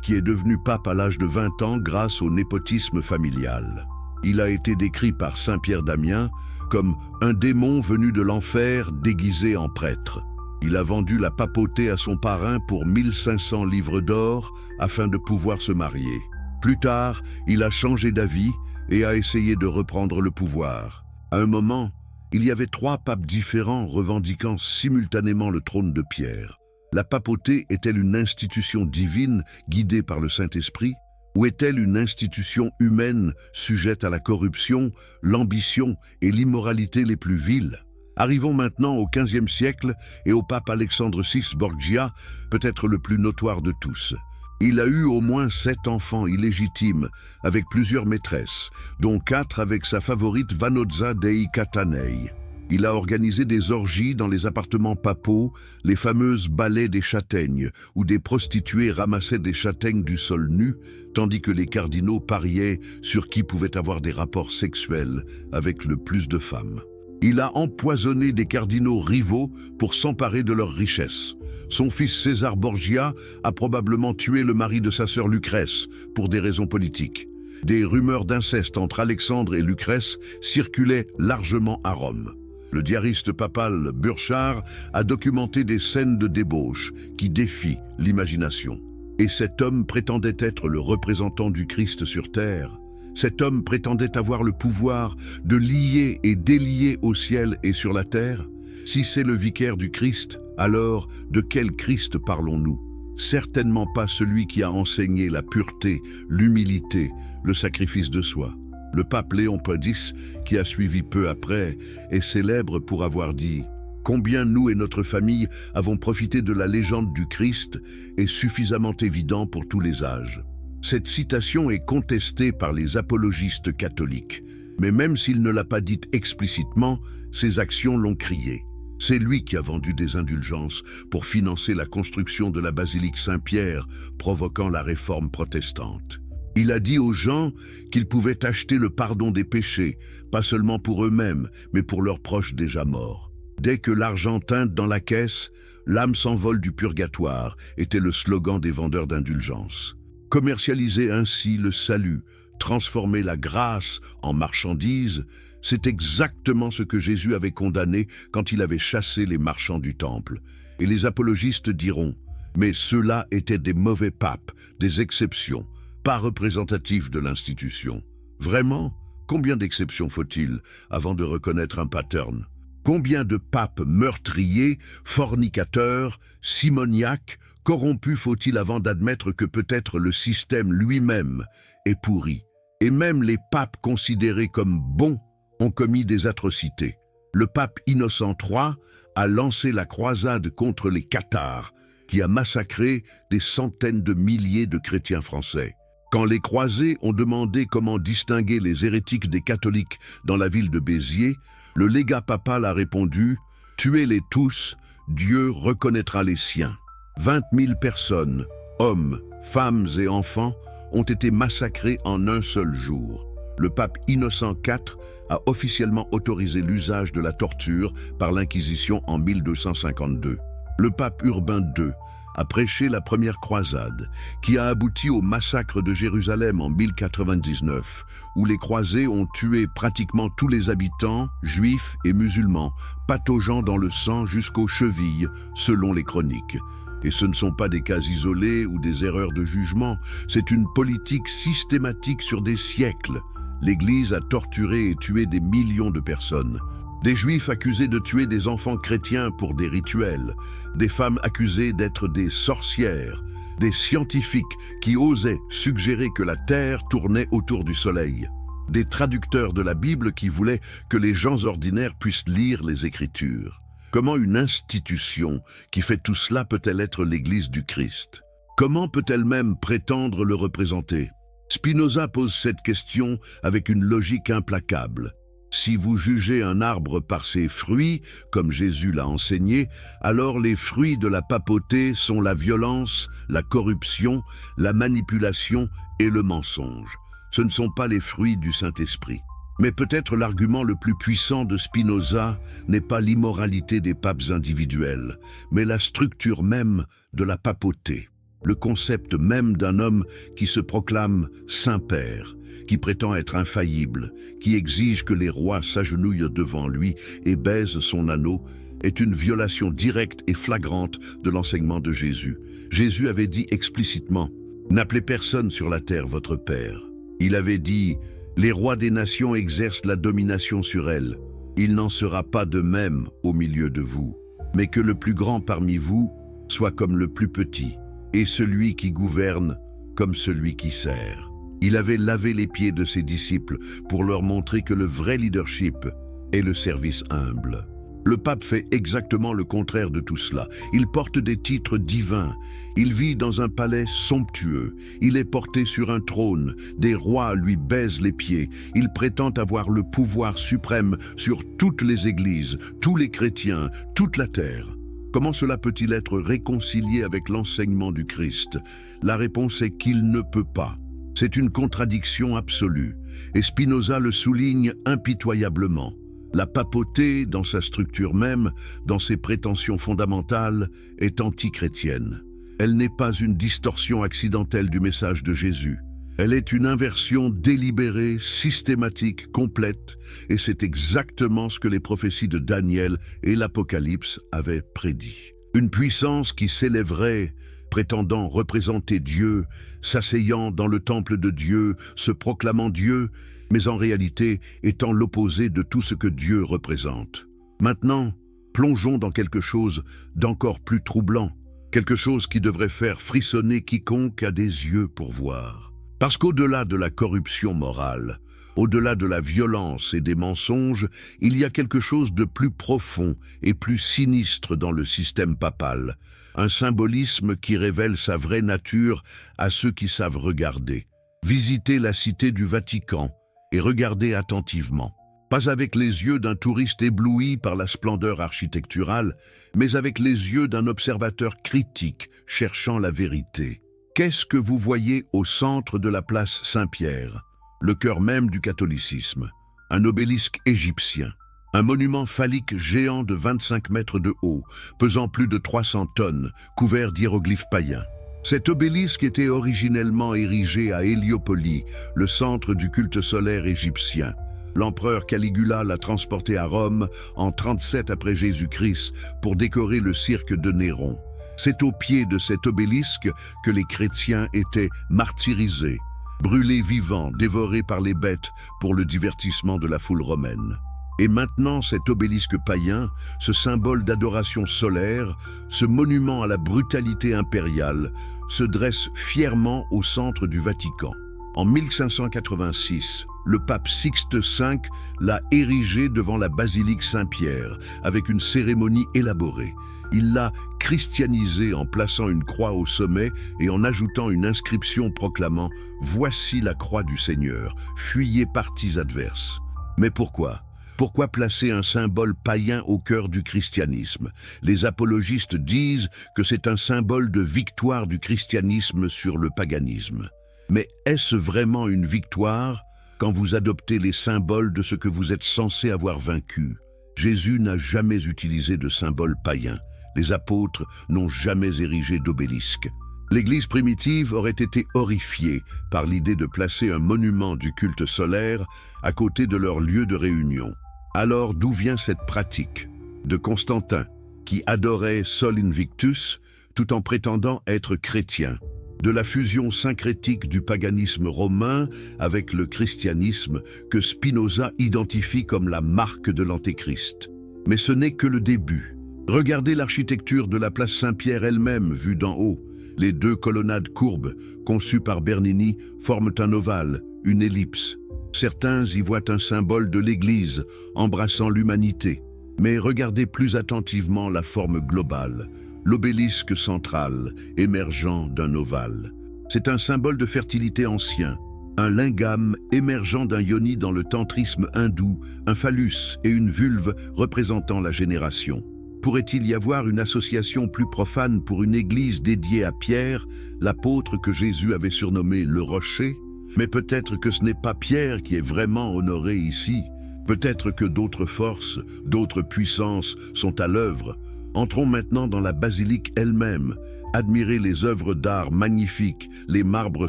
A: qui est devenu pape à l'âge de 20 ans grâce au népotisme familial. Il a été décrit par saint Pierre d'Amiens comme un démon venu de l'enfer déguisé en prêtre. Il a vendu la papauté à son parrain pour 1500 livres d'or afin de pouvoir se marier. Plus tard, il a changé d'avis et a essayé de reprendre le pouvoir. À un moment, il y avait 3 papes différents revendiquant simultanément le trône de Pierre. La papauté est-elle une institution divine guidée par le Saint-Esprit ou est-elle une institution humaine sujette à la corruption, l'ambition et l'immoralité les plus viles? Arrivons maintenant au XVe siècle et au pape Alexandre VI Borgia, peut-être le plus notoire de tous. Il a eu au moins 7 enfants illégitimes avec plusieurs maîtresses, dont 4 avec sa favorite Vanozza dei Catanei. Il a organisé des orgies dans les appartements papaux, les fameuses ballets des châtaignes, où des prostituées ramassaient des châtaignes du sol nu, tandis que les cardinaux pariaient sur qui pouvait avoir des rapports sexuels avec le plus de femmes. Il a empoisonné des cardinaux rivaux pour s'emparer de leurs richesses. Son fils César Borgia a probablement tué le mari de sa sœur Lucrèce pour des raisons politiques. Des rumeurs d'inceste entre Alexandre et Lucrèce circulaient largement à Rome. Le diariste papal Burchard a documenté des scènes de débauche qui défient l'imagination. Et cet homme prétendait être le représentant du Christ sur terre. Cet homme prétendait avoir le pouvoir de lier et délier au ciel et sur la terre. Si c'est le vicaire du Christ, alors de quel Christ parlons-nous? Certainement pas celui qui a enseigné la pureté, l'humilité, le sacrifice de soi. Le pape Léon X, qui a suivi peu après, est célèbre pour avoir dit « Combien nous et notre famille avons profité de la légende du Christ est suffisamment évident pour tous les âges. Cette citation est contestée par les apologistes catholiques, mais même s'il ne l'a pas dite explicitement, ses actions l'ont crié. C'est lui qui a vendu des indulgences pour financer la construction de la basilique Saint-Pierre, provoquant la réforme protestante. Il a dit aux gens qu'ils pouvaient acheter le pardon des péchés, pas seulement pour eux-mêmes, mais pour leurs proches déjà morts. Dès que l'argent tinte dans la caisse, l'âme s'envole du purgatoire, était le slogan des vendeurs d'indulgences. Commercialiser ainsi le salut, transformer la grâce en marchandise, c'est exactement ce que Jésus avait condamné quand il avait chassé les marchands du temple. Et les apologistes diront, mais ceux-là étaient des mauvais papes, des exceptions, pas représentatifs de l'institution. Vraiment, combien d'exceptions faut-il avant de reconnaître un pattern? Combien de papes meurtriers, fornicateurs, simoniaques, corrompus faut-il avant d'admettre que peut-être le système lui-même est pourri? Et même les papes considérés comme bons ont commis des atrocités. Le pape Innocent III a lancé la croisade contre les cathares, qui a massacré des centaines de milliers de chrétiens français. Quand les croisés ont demandé comment distinguer les hérétiques des catholiques dans la ville de Béziers, le légat papal a répondu « Tuez-les tous, Dieu reconnaîtra les siens ». 20 000 personnes, hommes, femmes et enfants, ont été massacrés en un seul jour. Le pape Innocent IV a officiellement autorisé l'usage de la torture par l'Inquisition en 1252. Le pape Urbain II a prêché la première croisade, qui a abouti au massacre de Jérusalem en 1099, où les croisés ont tué pratiquement tous les habitants, juifs et musulmans, pataugeant dans le sang jusqu'aux chevilles, selon les chroniques. Et ce ne sont pas des cas isolés ou des erreurs de jugement, c'est une politique systématique sur des siècles. L'Église a torturé et tué des millions de personnes. Des Juifs accusés de tuer des enfants chrétiens pour des rituels, des femmes accusées d'être des sorcières, des scientifiques qui osaient suggérer que la Terre tournait autour du Soleil, des traducteurs de la Bible qui voulaient que les gens ordinaires puissent lire les Écritures. Comment une institution qui fait tout cela peut-elle être l'Église du Christ? Comment peut-elle même prétendre le représenter? Spinoza pose cette question avec une logique implacable. Si vous jugez un arbre par ses fruits, comme Jésus l'a enseigné, alors les fruits de la papauté sont la violence, la corruption, la manipulation et le mensonge. Ce ne sont pas les fruits du Saint-Esprit. Mais peut-être l'argument le plus puissant de Spinoza n'est pas l'immoralité des papes individuels, mais la structure même de la papauté. Le concept même d'un homme qui se proclame Saint-Père, qui prétend être infaillible, qui exige que les rois s'agenouillent devant lui et baisent son anneau, est une violation directe et flagrante de l'enseignement de Jésus. Jésus avait dit explicitement « N'appelez personne sur la terre votre Père ». Il avait dit « Les rois des nations exercent la domination sur elles. Il n'en sera pas de même au milieu de vous, mais que le plus grand parmi vous soit comme le plus petit, et celui qui gouverne comme celui qui sert. » Il avait lavé les pieds de ses disciples pour leur montrer que le vrai leadership est le service humble. Le pape fait exactement le contraire de tout cela. Il porte des titres divins. Il vit dans un palais somptueux. Il est porté sur un trône. Des rois lui baisent les pieds. Il prétend avoir le pouvoir suprême sur toutes les églises, tous les chrétiens, toute la terre. Comment cela peut-il être réconcilié avec l'enseignement du Christ? La réponse est qu'il ne peut pas. C'est une contradiction absolue, et Spinoza le souligne impitoyablement. La papauté, dans sa structure même, dans ses prétentions fondamentales, est antichrétienne. Elle n'est pas une distorsion accidentelle du message de Jésus. Elle est une inversion délibérée, systématique, complète, et c'est exactement ce que les prophéties de Daniel et l'Apocalypse avaient prédit. Une puissance qui s'élèverait, prétendant représenter Dieu, s'asseyant dans le temple de Dieu, se proclamant Dieu, mais en réalité étant l'opposé de tout ce que Dieu représente. Maintenant, plongeons dans quelque chose d'encore plus troublant, quelque chose qui devrait faire frissonner quiconque a des yeux pour voir. Parce qu'au-delà de la corruption morale, Au-delà de la violence et des mensonges, il y a quelque chose de plus profond et plus sinistre dans le système papal, un symbolisme qui révèle sa vraie nature à ceux qui savent regarder. Visitez la cité du Vatican et regardez attentivement. Pas avec les yeux d'un touriste ébloui par la splendeur architecturale, mais avec les yeux d'un observateur critique cherchant la vérité. Qu'est-ce que vous voyez au centre de la place Saint-Pierre, le cœur même du catholicisme? Un obélisque égyptien, un monument phallique géant de 25 mètres de haut, pesant plus de 300 tonnes, couvert d'hiéroglyphes païens. Cet obélisque était originellement érigé à Héliopolis, le centre du culte solaire égyptien. L'empereur Caligula l'a transporté à Rome en 37 après Jésus-Christ pour décorer le cirque de Néron. C'est au pied de cet obélisque que les chrétiens étaient martyrisés, brûlés vivants, dévorés par les bêtes pour le divertissement de la foule romaine. Et maintenant, cet obélisque païen, ce symbole d'adoration solaire, ce monument à la brutalité impériale, se dresse fièrement au centre du Vatican. En 1586, le pape Sixte V l'a érigé devant la basilique Saint-Pierre, avec une cérémonie élaborée. Il l'a christianisé en plaçant une croix au sommet et en ajoutant une inscription proclamant « Voici la croix du Seigneur, fuyez partis adverses ». Mais pourquoi ? Pourquoi placer un symbole païen au cœur du christianisme? Les apologistes disent que c'est un symbole de victoire du christianisme sur le paganisme. Mais est-ce vraiment une victoire quand vous adoptez les symboles de ce que vous êtes censé avoir vaincu? Jésus n'a jamais utilisé de symbole païen. Les apôtres n'ont jamais érigé d'obélisque. L'Église primitive aurait été horrifiée par l'idée de placer un monument du culte solaire à côté de leur lieu de réunion. Alors d'où vient cette pratique? De Constantin, qui adorait Sol Invictus tout en prétendant être chrétien. De la fusion syncrétique du paganisme romain avec le christianisme que Spinoza identifie comme la marque de l'Antéchrist. Mais ce n'est que le début. Regardez l'architecture de la place Saint-Pierre elle-même vue d'en haut. Les deux colonnades courbes, conçues par Bernini, forment un ovale, une ellipse. Certains y voient un symbole de l'Église, embrassant l'humanité. Mais regardez plus attentivement la forme globale, l'obélisque central, émergeant d'un ovale. C'est un symbole de fertilité ancien, un lingam émergeant d'un yoni dans le tantrisme hindou, un phallus et une vulve représentant la génération. Pourrait-il y avoir une association plus profane pour une église dédiée à Pierre, l'apôtre que Jésus avait surnommé le rocher? Mais peut-être que ce n'est pas Pierre qui est vraiment honoré ici. Peut-être que d'autres forces, d'autres puissances sont à l'œuvre. Entrons maintenant dans la basilique elle-même. Admirez les œuvres d'art magnifiques, les marbres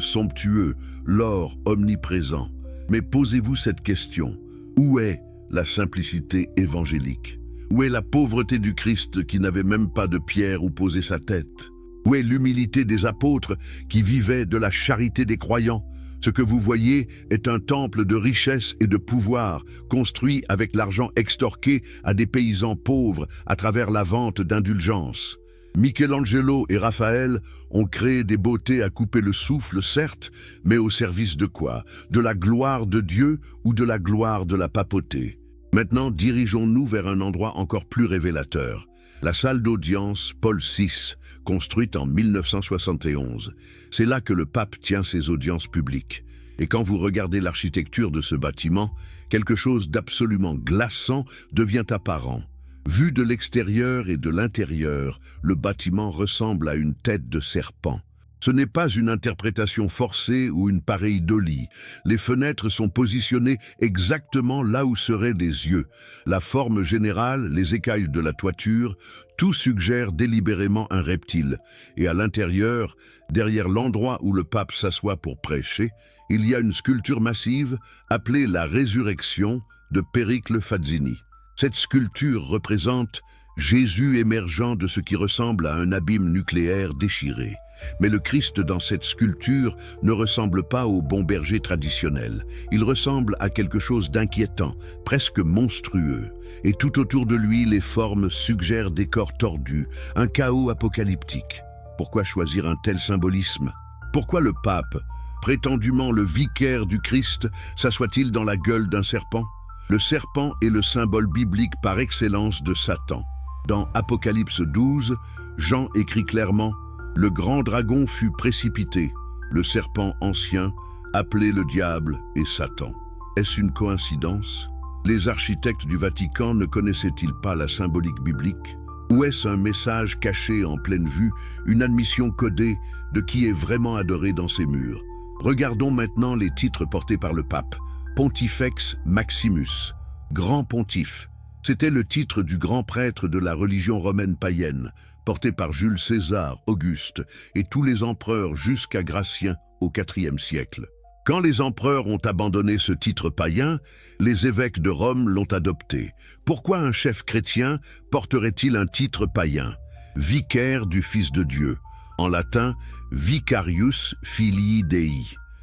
A: somptueux, l'or omniprésent. Mais posez-vous cette question. Où est la simplicité évangélique? Où est la pauvreté du Christ qui n'avait même pas de pierre où poser sa tête? Où est l'humilité des apôtres qui vivaient de la charité des croyants? Ce que vous voyez est un temple de richesse et de pouvoir, construit avec l'argent extorqué à des paysans pauvres à travers la vente d'indulgences. Michelangelo et Raphaël ont créé des beautés à couper le souffle, certes, mais au service de quoi? De la gloire de Dieu ou de la gloire de la papauté? Maintenant, dirigeons-nous vers un endroit encore plus révélateur. La salle d'audience Paul VI, construite en 1971. C'est là que le pape tient ses audiences publiques. Et quand vous regardez l'architecture de ce bâtiment, quelque chose d'absolument glaçant devient apparent. Vu de l'extérieur et de l'intérieur, le bâtiment ressemble à une tête de serpent. Ce n'est pas une interprétation forcée ou une pareidolie. Les fenêtres sont positionnées exactement là où seraient les yeux. La forme générale, les écailles de la toiture, tout suggère délibérément un reptile. Et à l'intérieur, derrière l'endroit où le pape s'assoit pour prêcher, il y a une sculpture massive appelée la Résurrection de Péricle Fazzini. Cette sculpture représente Jésus émergeant de ce qui ressemble à un abîme nucléaire déchiré. Mais le Christ dans cette sculpture ne ressemble pas au bon berger traditionnel. Il ressemble à quelque chose d'inquiétant, presque monstrueux. Et tout autour de lui, les formes suggèrent des corps tordus, un chaos apocalyptique. Pourquoi choisir un tel symbolisme? Pourquoi le pape prétendument le vicaire du Christ, s'assoit-il dans la gueule d'un serpent? Le serpent est le symbole biblique par excellence de Satan. Dans Apocalypse 12, Jean écrit clairement « Le grand dragon fut précipité, le serpent ancien, appelé le diable et Satan ». Est-ce une coïncidence? Les architectes du Vatican ne connaissaient-ils pas la symbolique biblique? Ou est-ce un message caché en pleine vue, une admission codée de qui est vraiment adoré dans ces murs? Regardons maintenant les titres portés par le pape. Pontifex Maximus, Grand Pontife. C'était le titre du grand prêtre de la religion romaine païenne, porté par Jules César, Auguste et tous les empereurs jusqu'à Gratien au IVe siècle. Quand les empereurs ont abandonné ce titre païen, les évêques de Rome l'ont adopté. Pourquoi un chef chrétien porterait-il un titre païen? Vicaire du Fils de Dieu. En latin, Vicarius Filii Dei.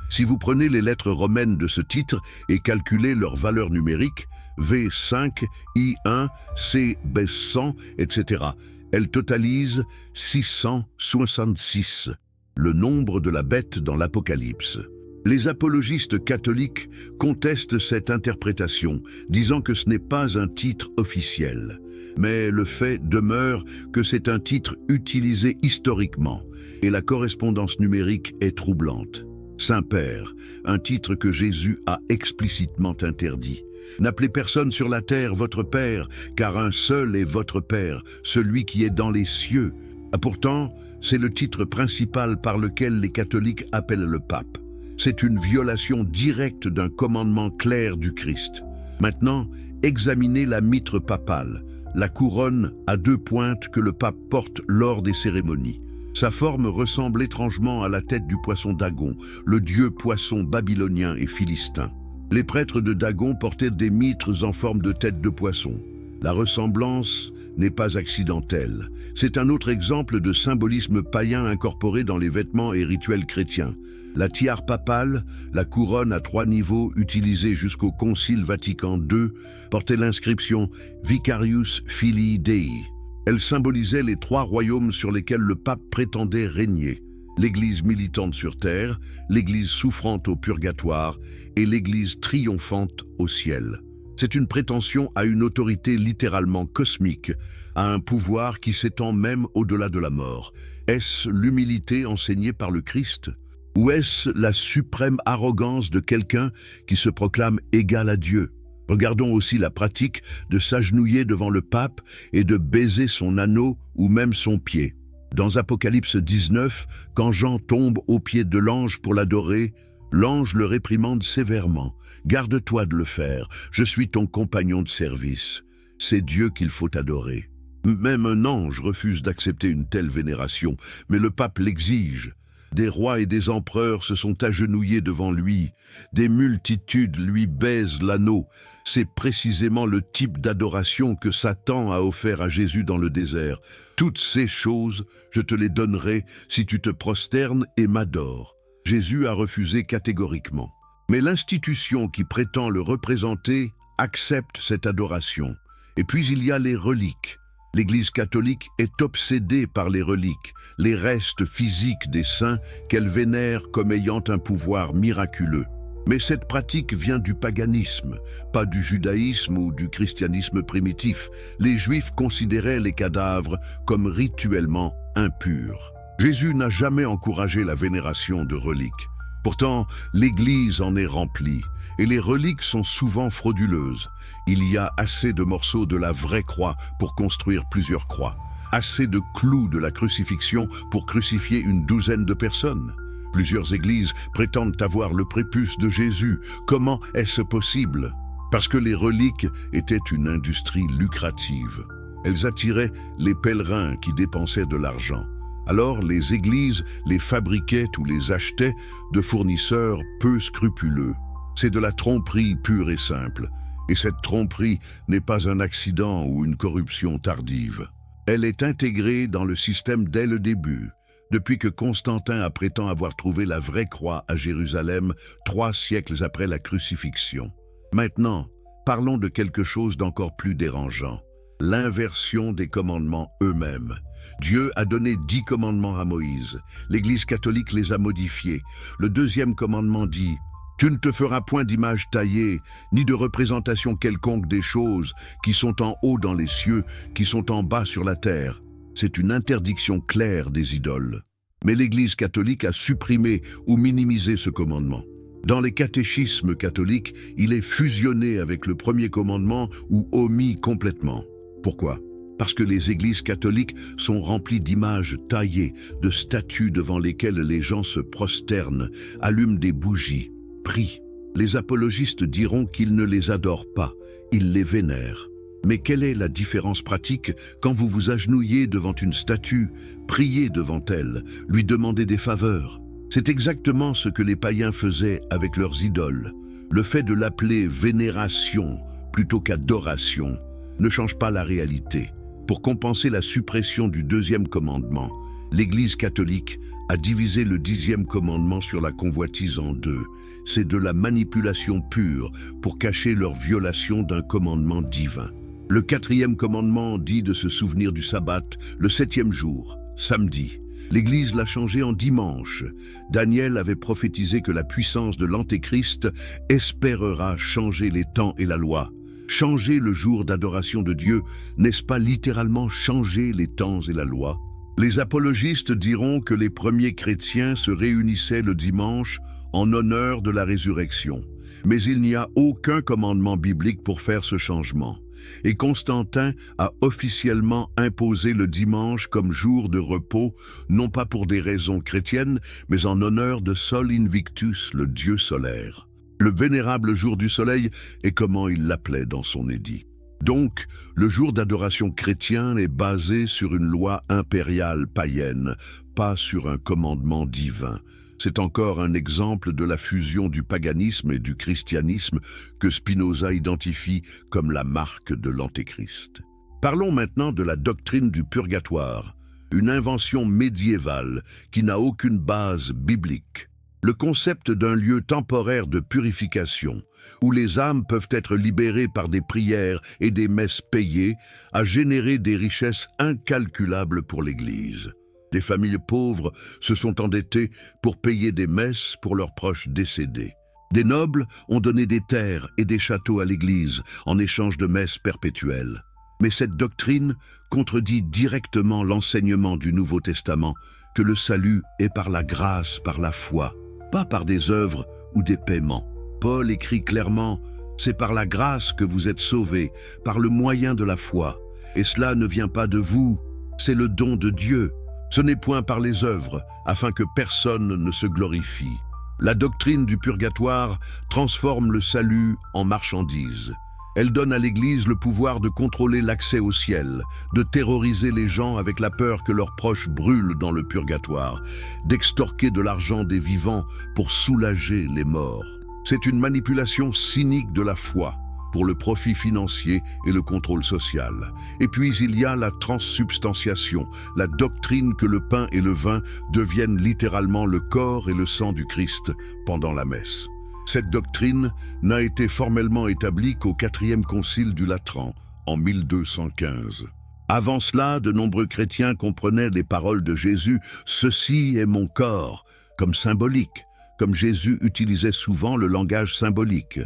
A: Si vous prenez les lettres romaines de ce titre et calculez leur valeur numérique, V5, I1, C, B100, etc., elles totalisent 666, le nombre de la bête dans l'Apocalypse. Les apologistes catholiques contestent cette interprétation, disant que ce n'est pas un titre officiel. Mais le fait demeure que c'est un titre utilisé historiquement, et la correspondance numérique est troublante. Saint-Père, un titre que Jésus a explicitement interdit. N'appelez personne sur la terre votre Père, car un seul est votre Père, celui qui est dans les cieux. Pourtant, c'est le titre principal par lequel les catholiques appellent le pape. C'est une violation directe d'un commandement clair du Christ. Maintenant, examinez la mitre papale, la couronne à 2 pointes que le pape porte lors des cérémonies. Sa forme ressemble étrangement à la tête du poisson Dagon, le dieu poisson babylonien et philistin. Les prêtres de Dagon portaient des mitres en forme de tête de poisson. La ressemblance n'est pas accidentelle. C'est un autre exemple de symbolisme païen incorporé dans les vêtements et rituels chrétiens. La tiare papale, la couronne à 3 niveaux utilisée jusqu'au Concile Vatican II, portait l'inscription Vicarius Filii Dei. Elle symbolisait les 3 royaumes sur lesquels le pape prétendait régner. L'Église militante sur terre, l'Église souffrante au purgatoire et l'Église triomphante au ciel. C'est une prétention à une autorité littéralement cosmique, à un pouvoir qui s'étend même au-delà de la mort. Est-ce l'humilité enseignée par le Christ? Ou est-ce la suprême arrogance de quelqu'un qui se proclame égal à Dieu? Regardons aussi la pratique de s'agenouiller devant le pape et de baiser son anneau ou même son pied. Dans Apocalypse 19, quand Jean tombe aux pieds de l'ange pour l'adorer, l'ange le réprimande sévèrement. « Garde-toi de le faire, je suis ton compagnon de service. » C'est Dieu qu'il faut adorer. Même un ange refuse d'accepter une telle vénération, mais le pape l'exige. Des rois et des empereurs se sont agenouillés devant lui. Des multitudes lui baisent l'anneau. C'est précisément le type d'adoration que Satan a offert à Jésus dans le désert. Toutes ces choses, je te les donnerai si tu te prosternes et m'adores. Jésus a refusé catégoriquement. Mais l'institution qui prétend le représenter accepte cette adoration. Et puis il y a les reliques. L'Église catholique est obsédée par les reliques, les restes physiques des saints qu'elle vénère comme ayant un pouvoir miraculeux. Mais cette pratique vient du paganisme, pas du judaïsme ou du christianisme primitif. Les Juifs considéraient les cadavres comme rituellement impurs. Jésus n'a jamais encouragé la vénération de reliques. Pourtant, l'Église en est remplie, et les reliques sont souvent frauduleuses. Il y a assez de morceaux de la vraie croix pour construire plusieurs croix, assez de clous de la crucifixion pour crucifier une douzaine de personnes. Plusieurs églises prétendent avoir le prépuce de Jésus. Comment est-ce possible? Parce que les reliques étaient une industrie lucrative. Elles attiraient les pèlerins qui dépensaient de l'argent. Alors les églises les fabriquaient ou les achetaient de fournisseurs peu scrupuleux. C'est de la tromperie pure et simple. Et cette tromperie n'est pas un accident ou une corruption tardive. Elle est intégrée dans le système dès le début, depuis que Constantin a prétendu avoir trouvé la vraie croix à Jérusalem 3 siècles après la crucifixion. Maintenant, parlons de quelque chose d'encore plus dérangeant. l'inversion des commandements eux-mêmes. Dieu a donné 10 commandements à Moïse. L'Église catholique les a modifiés. Le deuxième commandement dit « Tu ne te feras point d'image taillée, ni de représentation quelconque des choses qui sont en haut dans les cieux, qui sont en bas sur la terre. » C'est une interdiction claire des idoles. Mais l'Église catholique a supprimé ou minimisé ce commandement. Dans les catéchismes catholiques, il est fusionné avec le premier commandement ou omis complètement. Pourquoi ? Parce que les églises catholiques sont remplies d'images taillées, de statues devant lesquelles les gens se prosternent, allument des bougies, prient. Les apologistes diront qu'ils ne les adorent pas, ils les vénèrent. Mais quelle est la différence pratique quand vous vous agenouillez devant une statue, priez devant elle, lui demandez des faveurs? C'est exactement ce que les païens faisaient avec leurs idoles. Le fait de l'appeler vénération plutôt qu'adoration ne change pas la réalité. Pour compenser la suppression du deuxième commandement, l'Église catholique a divisé le 10e commandement sur la convoitise en deux. C'est de la manipulation pure pour cacher leur violation d'un commandement divin. Le 4e commandement dit de se souvenir du sabbat le 7e jour, samedi. L'Église l'a changé en dimanche. Daniel avait prophétisé que la puissance de l'Antéchrist espérera changer les temps et la loi. Changer le jour d'adoration de Dieu, n'est-ce pas littéralement changer les temps et la loi? Les apologistes diront que les premiers chrétiens se réunissaient le dimanche en honneur de la résurrection. Mais il n'y a aucun commandement biblique pour faire ce changement. Et Constantin a officiellement imposé le dimanche comme jour de repos, non pas pour des raisons chrétiennes, mais en honneur de Sol Invictus, le dieu solaire. Le vénérable jour du soleil est comment il l'appelait dans son édit. Donc, le jour d'adoration chrétien est basé sur une loi impériale païenne, pas sur un commandement divin. C'est encore un exemple de la fusion du paganisme et du christianisme que Spinoza identifie comme la marque de l'Antéchrist. Parlons maintenant de la doctrine du purgatoire, une invention médiévale qui n'a aucune base biblique. Le concept d'un lieu temporaire de purification, où les âmes peuvent être libérées par des prières et des messes payées, a généré des richesses incalculables pour l'Église. Des familles pauvres se sont endettées pour payer des messes pour leurs proches décédés. Des nobles ont donné des terres et des châteaux à l'Église en échange de messes perpétuelles. Mais cette doctrine contredit directement l'enseignement du Nouveau Testament que le salut est par la grâce, par la foi, pas par des œuvres ou des paiements. Paul écrit clairement « C'est par la grâce que vous êtes sauvés, par le moyen de la foi. Et cela ne vient pas de vous, c'est le don de Dieu. Ce n'est point par les œuvres, afin que personne ne se glorifie. » La doctrine du purgatoire transforme le salut en marchandise. Elle donne à l'Église le pouvoir de contrôler l'accès au ciel, de terroriser les gens avec la peur que leurs proches brûlent dans le purgatoire, d'extorquer de l'argent des vivants pour soulager les morts. C'est une manipulation cynique de la foi pour le profit financier et le contrôle social. Et puis il y a la transsubstantiation, la doctrine que le pain et le vin deviennent littéralement le corps et le sang du Christ pendant la messe. Cette doctrine n'a été formellement établie qu'au 4e concile du Latran, en 1215. Avant cela, de nombreux chrétiens comprenaient les paroles de Jésus « Ceci est mon corps » comme symbolique, comme Jésus utilisait souvent le langage symbolique.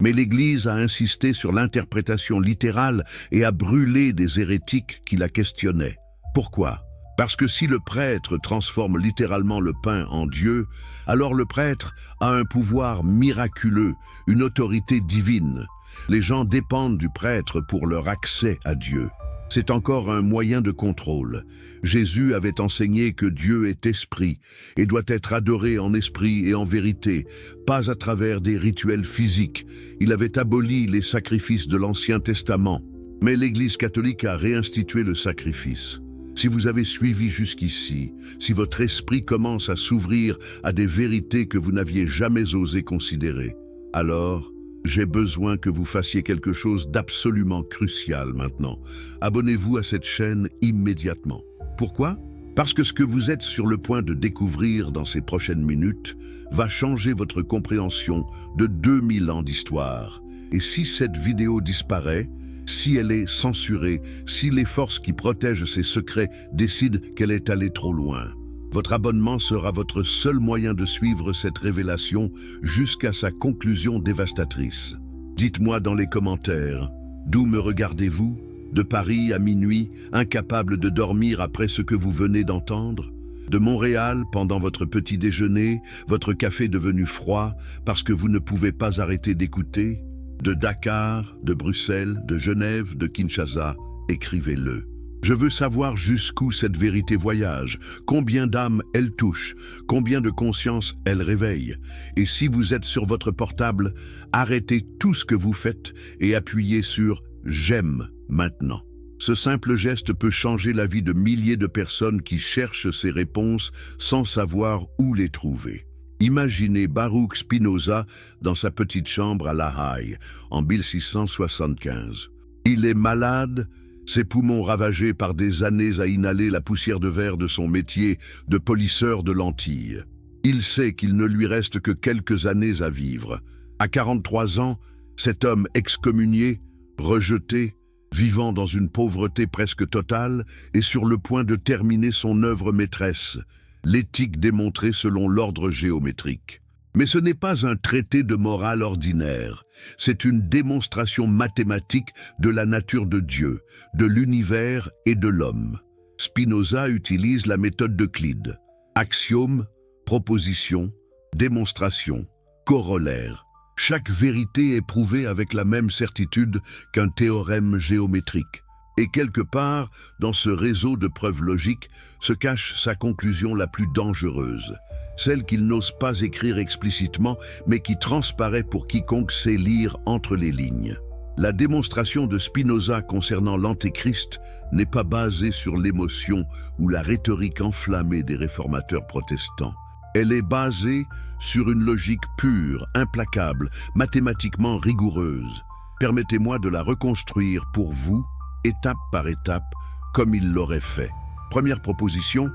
A: Mais l'Église a insisté sur l'interprétation littérale et a brûlé des hérétiques qui la questionnaient. Pourquoi ? Parce que si le prêtre transforme littéralement le pain en Dieu, alors le prêtre a un pouvoir miraculeux, une autorité divine. Les gens dépendent du prêtre pour leur accès à Dieu. C'est encore un moyen de contrôle. Jésus avait enseigné que Dieu est esprit et doit être adoré en esprit et en vérité, pas à travers des rituels physiques. Il avait aboli les sacrifices de l'Ancien Testament. Mais l'Église catholique a réinstitué le sacrifice. Si vous avez suivi jusqu'ici, si votre esprit commence à s'ouvrir à des vérités que vous n'aviez jamais osé considérer, alors j'ai besoin que vous fassiez quelque chose d'absolument crucial maintenant. Abonnez-vous à cette chaîne immédiatement. Pourquoi ? Parce que ce que vous êtes sur le point de découvrir dans ces prochaines minutes va changer votre compréhension de 2000 ans d'histoire. Et si cette vidéo disparaît, Si elle est censurée, si les forces qui protègent ses secrets décident qu'elle est allée trop loin, votre abonnement sera votre seul moyen de suivre cette révélation jusqu'à sa conclusion dévastatrice. Dites-moi dans les commentaires, d'où me regardez-vous? De Paris à minuit, incapable de dormir après ce que vous venez d'entendre? De Montréal, pendant votre petit déjeuner, votre café devenu froid parce que vous ne pouvez pas arrêter d'écouter? De Dakar, de Bruxelles, de Genève, de Kinshasa, écrivez-le. Je veux savoir jusqu'où cette vérité voyage, combien d'âmes elle touche, combien de consciences elle réveille. Et si vous êtes sur votre portable, arrêtez tout ce que vous faites et appuyez sur « J'aime » maintenant. Ce simple geste peut changer la vie de milliers de personnes qui cherchent ces réponses sans savoir où les trouver. Imaginez Baruch Spinoza dans sa petite chambre à La Haye, en 1675. Il est malade, ses poumons ravagés par des années à inhaler la poussière de verre de son métier de polisseur de lentilles. Il sait qu'il ne lui reste que quelques années à vivre. À 43 ans, cet homme excommunié, rejeté, vivant dans une pauvreté presque totale, est sur le point de terminer son œuvre maîtresse, l'éthique démontrée selon l'ordre géométrique. Mais ce n'est pas un traité de morale ordinaire, c'est une démonstration mathématique de la nature de Dieu, de l'univers et de l'homme. Spinoza utilise la méthode d'Euclide. Axiome, proposition, démonstration, corollaire. Chaque vérité est prouvée avec la même certitude qu'un théorème géométrique. Et quelque part, dans ce réseau de preuves logiques, se cache sa conclusion la plus dangereuse, celle qu'il n'ose pas écrire explicitement, mais qui transparaît pour quiconque sait lire entre les lignes. La démonstration de Spinoza concernant l'Antéchrist n'est pas basée sur l'émotion ou la rhétorique enflammée des réformateurs protestants. Elle est basée sur une logique pure, implacable, mathématiquement rigoureuse. Permettez-moi de la reconstruire pour vous, étape par étape, comme il l'aurait fait. Première proposition,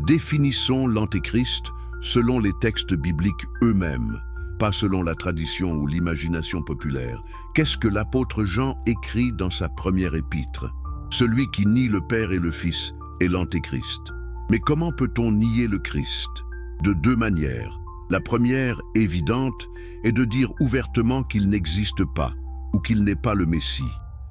A: définissons l'Antéchrist selon les textes bibliques eux-mêmes, pas selon la tradition ou l'imagination populaire. Qu'est-ce que l'apôtre Jean écrit dans sa première épître? Celui qui nie le Père et le Fils est l'Antéchrist. Mais comment peut-on nier le Christ? De deux manières. La première, évidente, est de dire ouvertement qu'il n'existe pas ou qu'il n'est pas le Messie.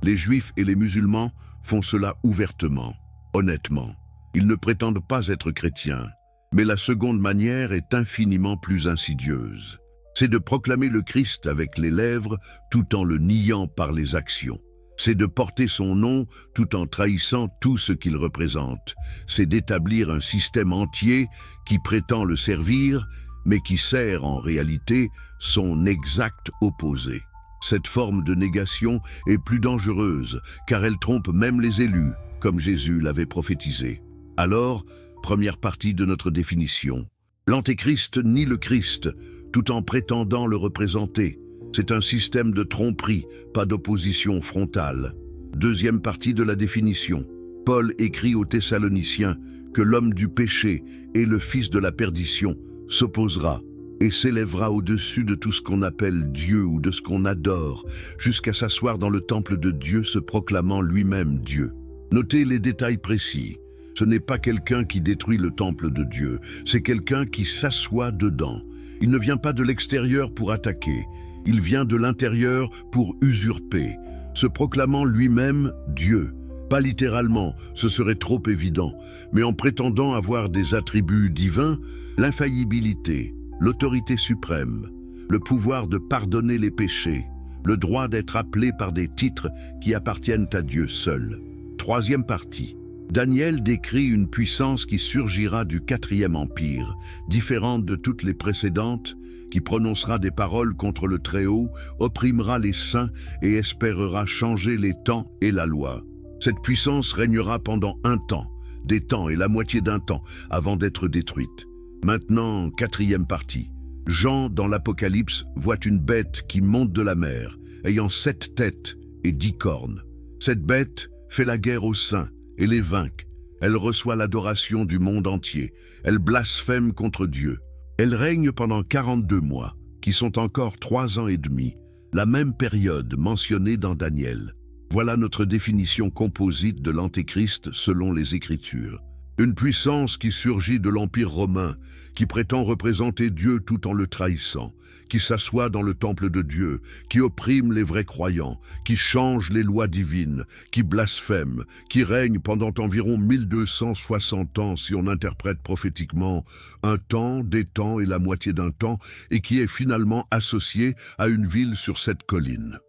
A: Les Juifs et les musulmans font cela ouvertement, honnêtement. Ils ne prétendent pas être chrétiens. Mais la seconde manière est infiniment plus insidieuse. C'est de proclamer le Christ avec les lèvres tout en le niant par les actions. C'est de porter son nom tout en trahissant tout ce qu'il représente. C'est d'établir un système entier qui prétend le servir, mais qui sert en réalité son exact opposé. Cette forme de négation est plus dangereuse, car elle trompe même les élus, comme Jésus l'avait prophétisé. Alors, première partie de notre définition. L'Antéchrist nie le Christ, tout en prétendant le représenter. C'est un système de tromperie, pas d'opposition frontale. Deuxième partie de la définition. Paul écrit aux Thessaloniciens que l'homme du péché et le fils de la perdition s'opposera et s'élèvera au-dessus de tout ce qu'on appelle Dieu ou de ce qu'on adore, jusqu'à s'asseoir dans le temple de Dieu se proclamant lui-même Dieu. Notez les détails précis. Ce n'est pas quelqu'un qui détruit le temple de Dieu, c'est quelqu'un qui s'assoit dedans. Il ne vient pas de l'extérieur pour attaquer, il vient de l'intérieur pour usurper, se proclamant lui-même Dieu. Pas littéralement, ce serait trop évident, mais en prétendant avoir des attributs divins, l'infaillibilité, l'autorité suprême, le pouvoir de pardonner les péchés, le droit d'être appelé par des titres qui appartiennent à Dieu seul. Troisième partie. Daniel décrit une puissance qui surgira du 4e Empire, différente de toutes les précédentes, qui prononcera des paroles contre le Très-Haut, opprimera les saints et espérera changer les temps et la loi. Cette puissance régnera pendant un temps, des temps et la moitié d'un temps, avant d'être détruite. Maintenant, 4e partie. Jean, dans l'Apocalypse, voit une bête qui monte de la mer, ayant 7 têtes et 10 cornes. Cette bête fait la guerre aux saints et les vainc. Elle reçoit l'adoration du monde entier. Elle blasphème contre Dieu. Elle règne pendant 42 mois, qui sont encore 3 ans et demi, la même période mentionnée dans Daniel. Voilà notre définition composite de l'Antéchrist selon les Écritures. Une puissance qui surgit de l'Empire romain, qui prétend représenter Dieu tout en le trahissant, qui s'assoit dans le temple de Dieu, qui opprime les vrais croyants, qui change les lois divines, qui blasphème, qui règne pendant environ 1260 ans si on interprète prophétiquement un temps, des temps et la moitié d'un temps, et qui est finalement associé à une ville sur cette colline.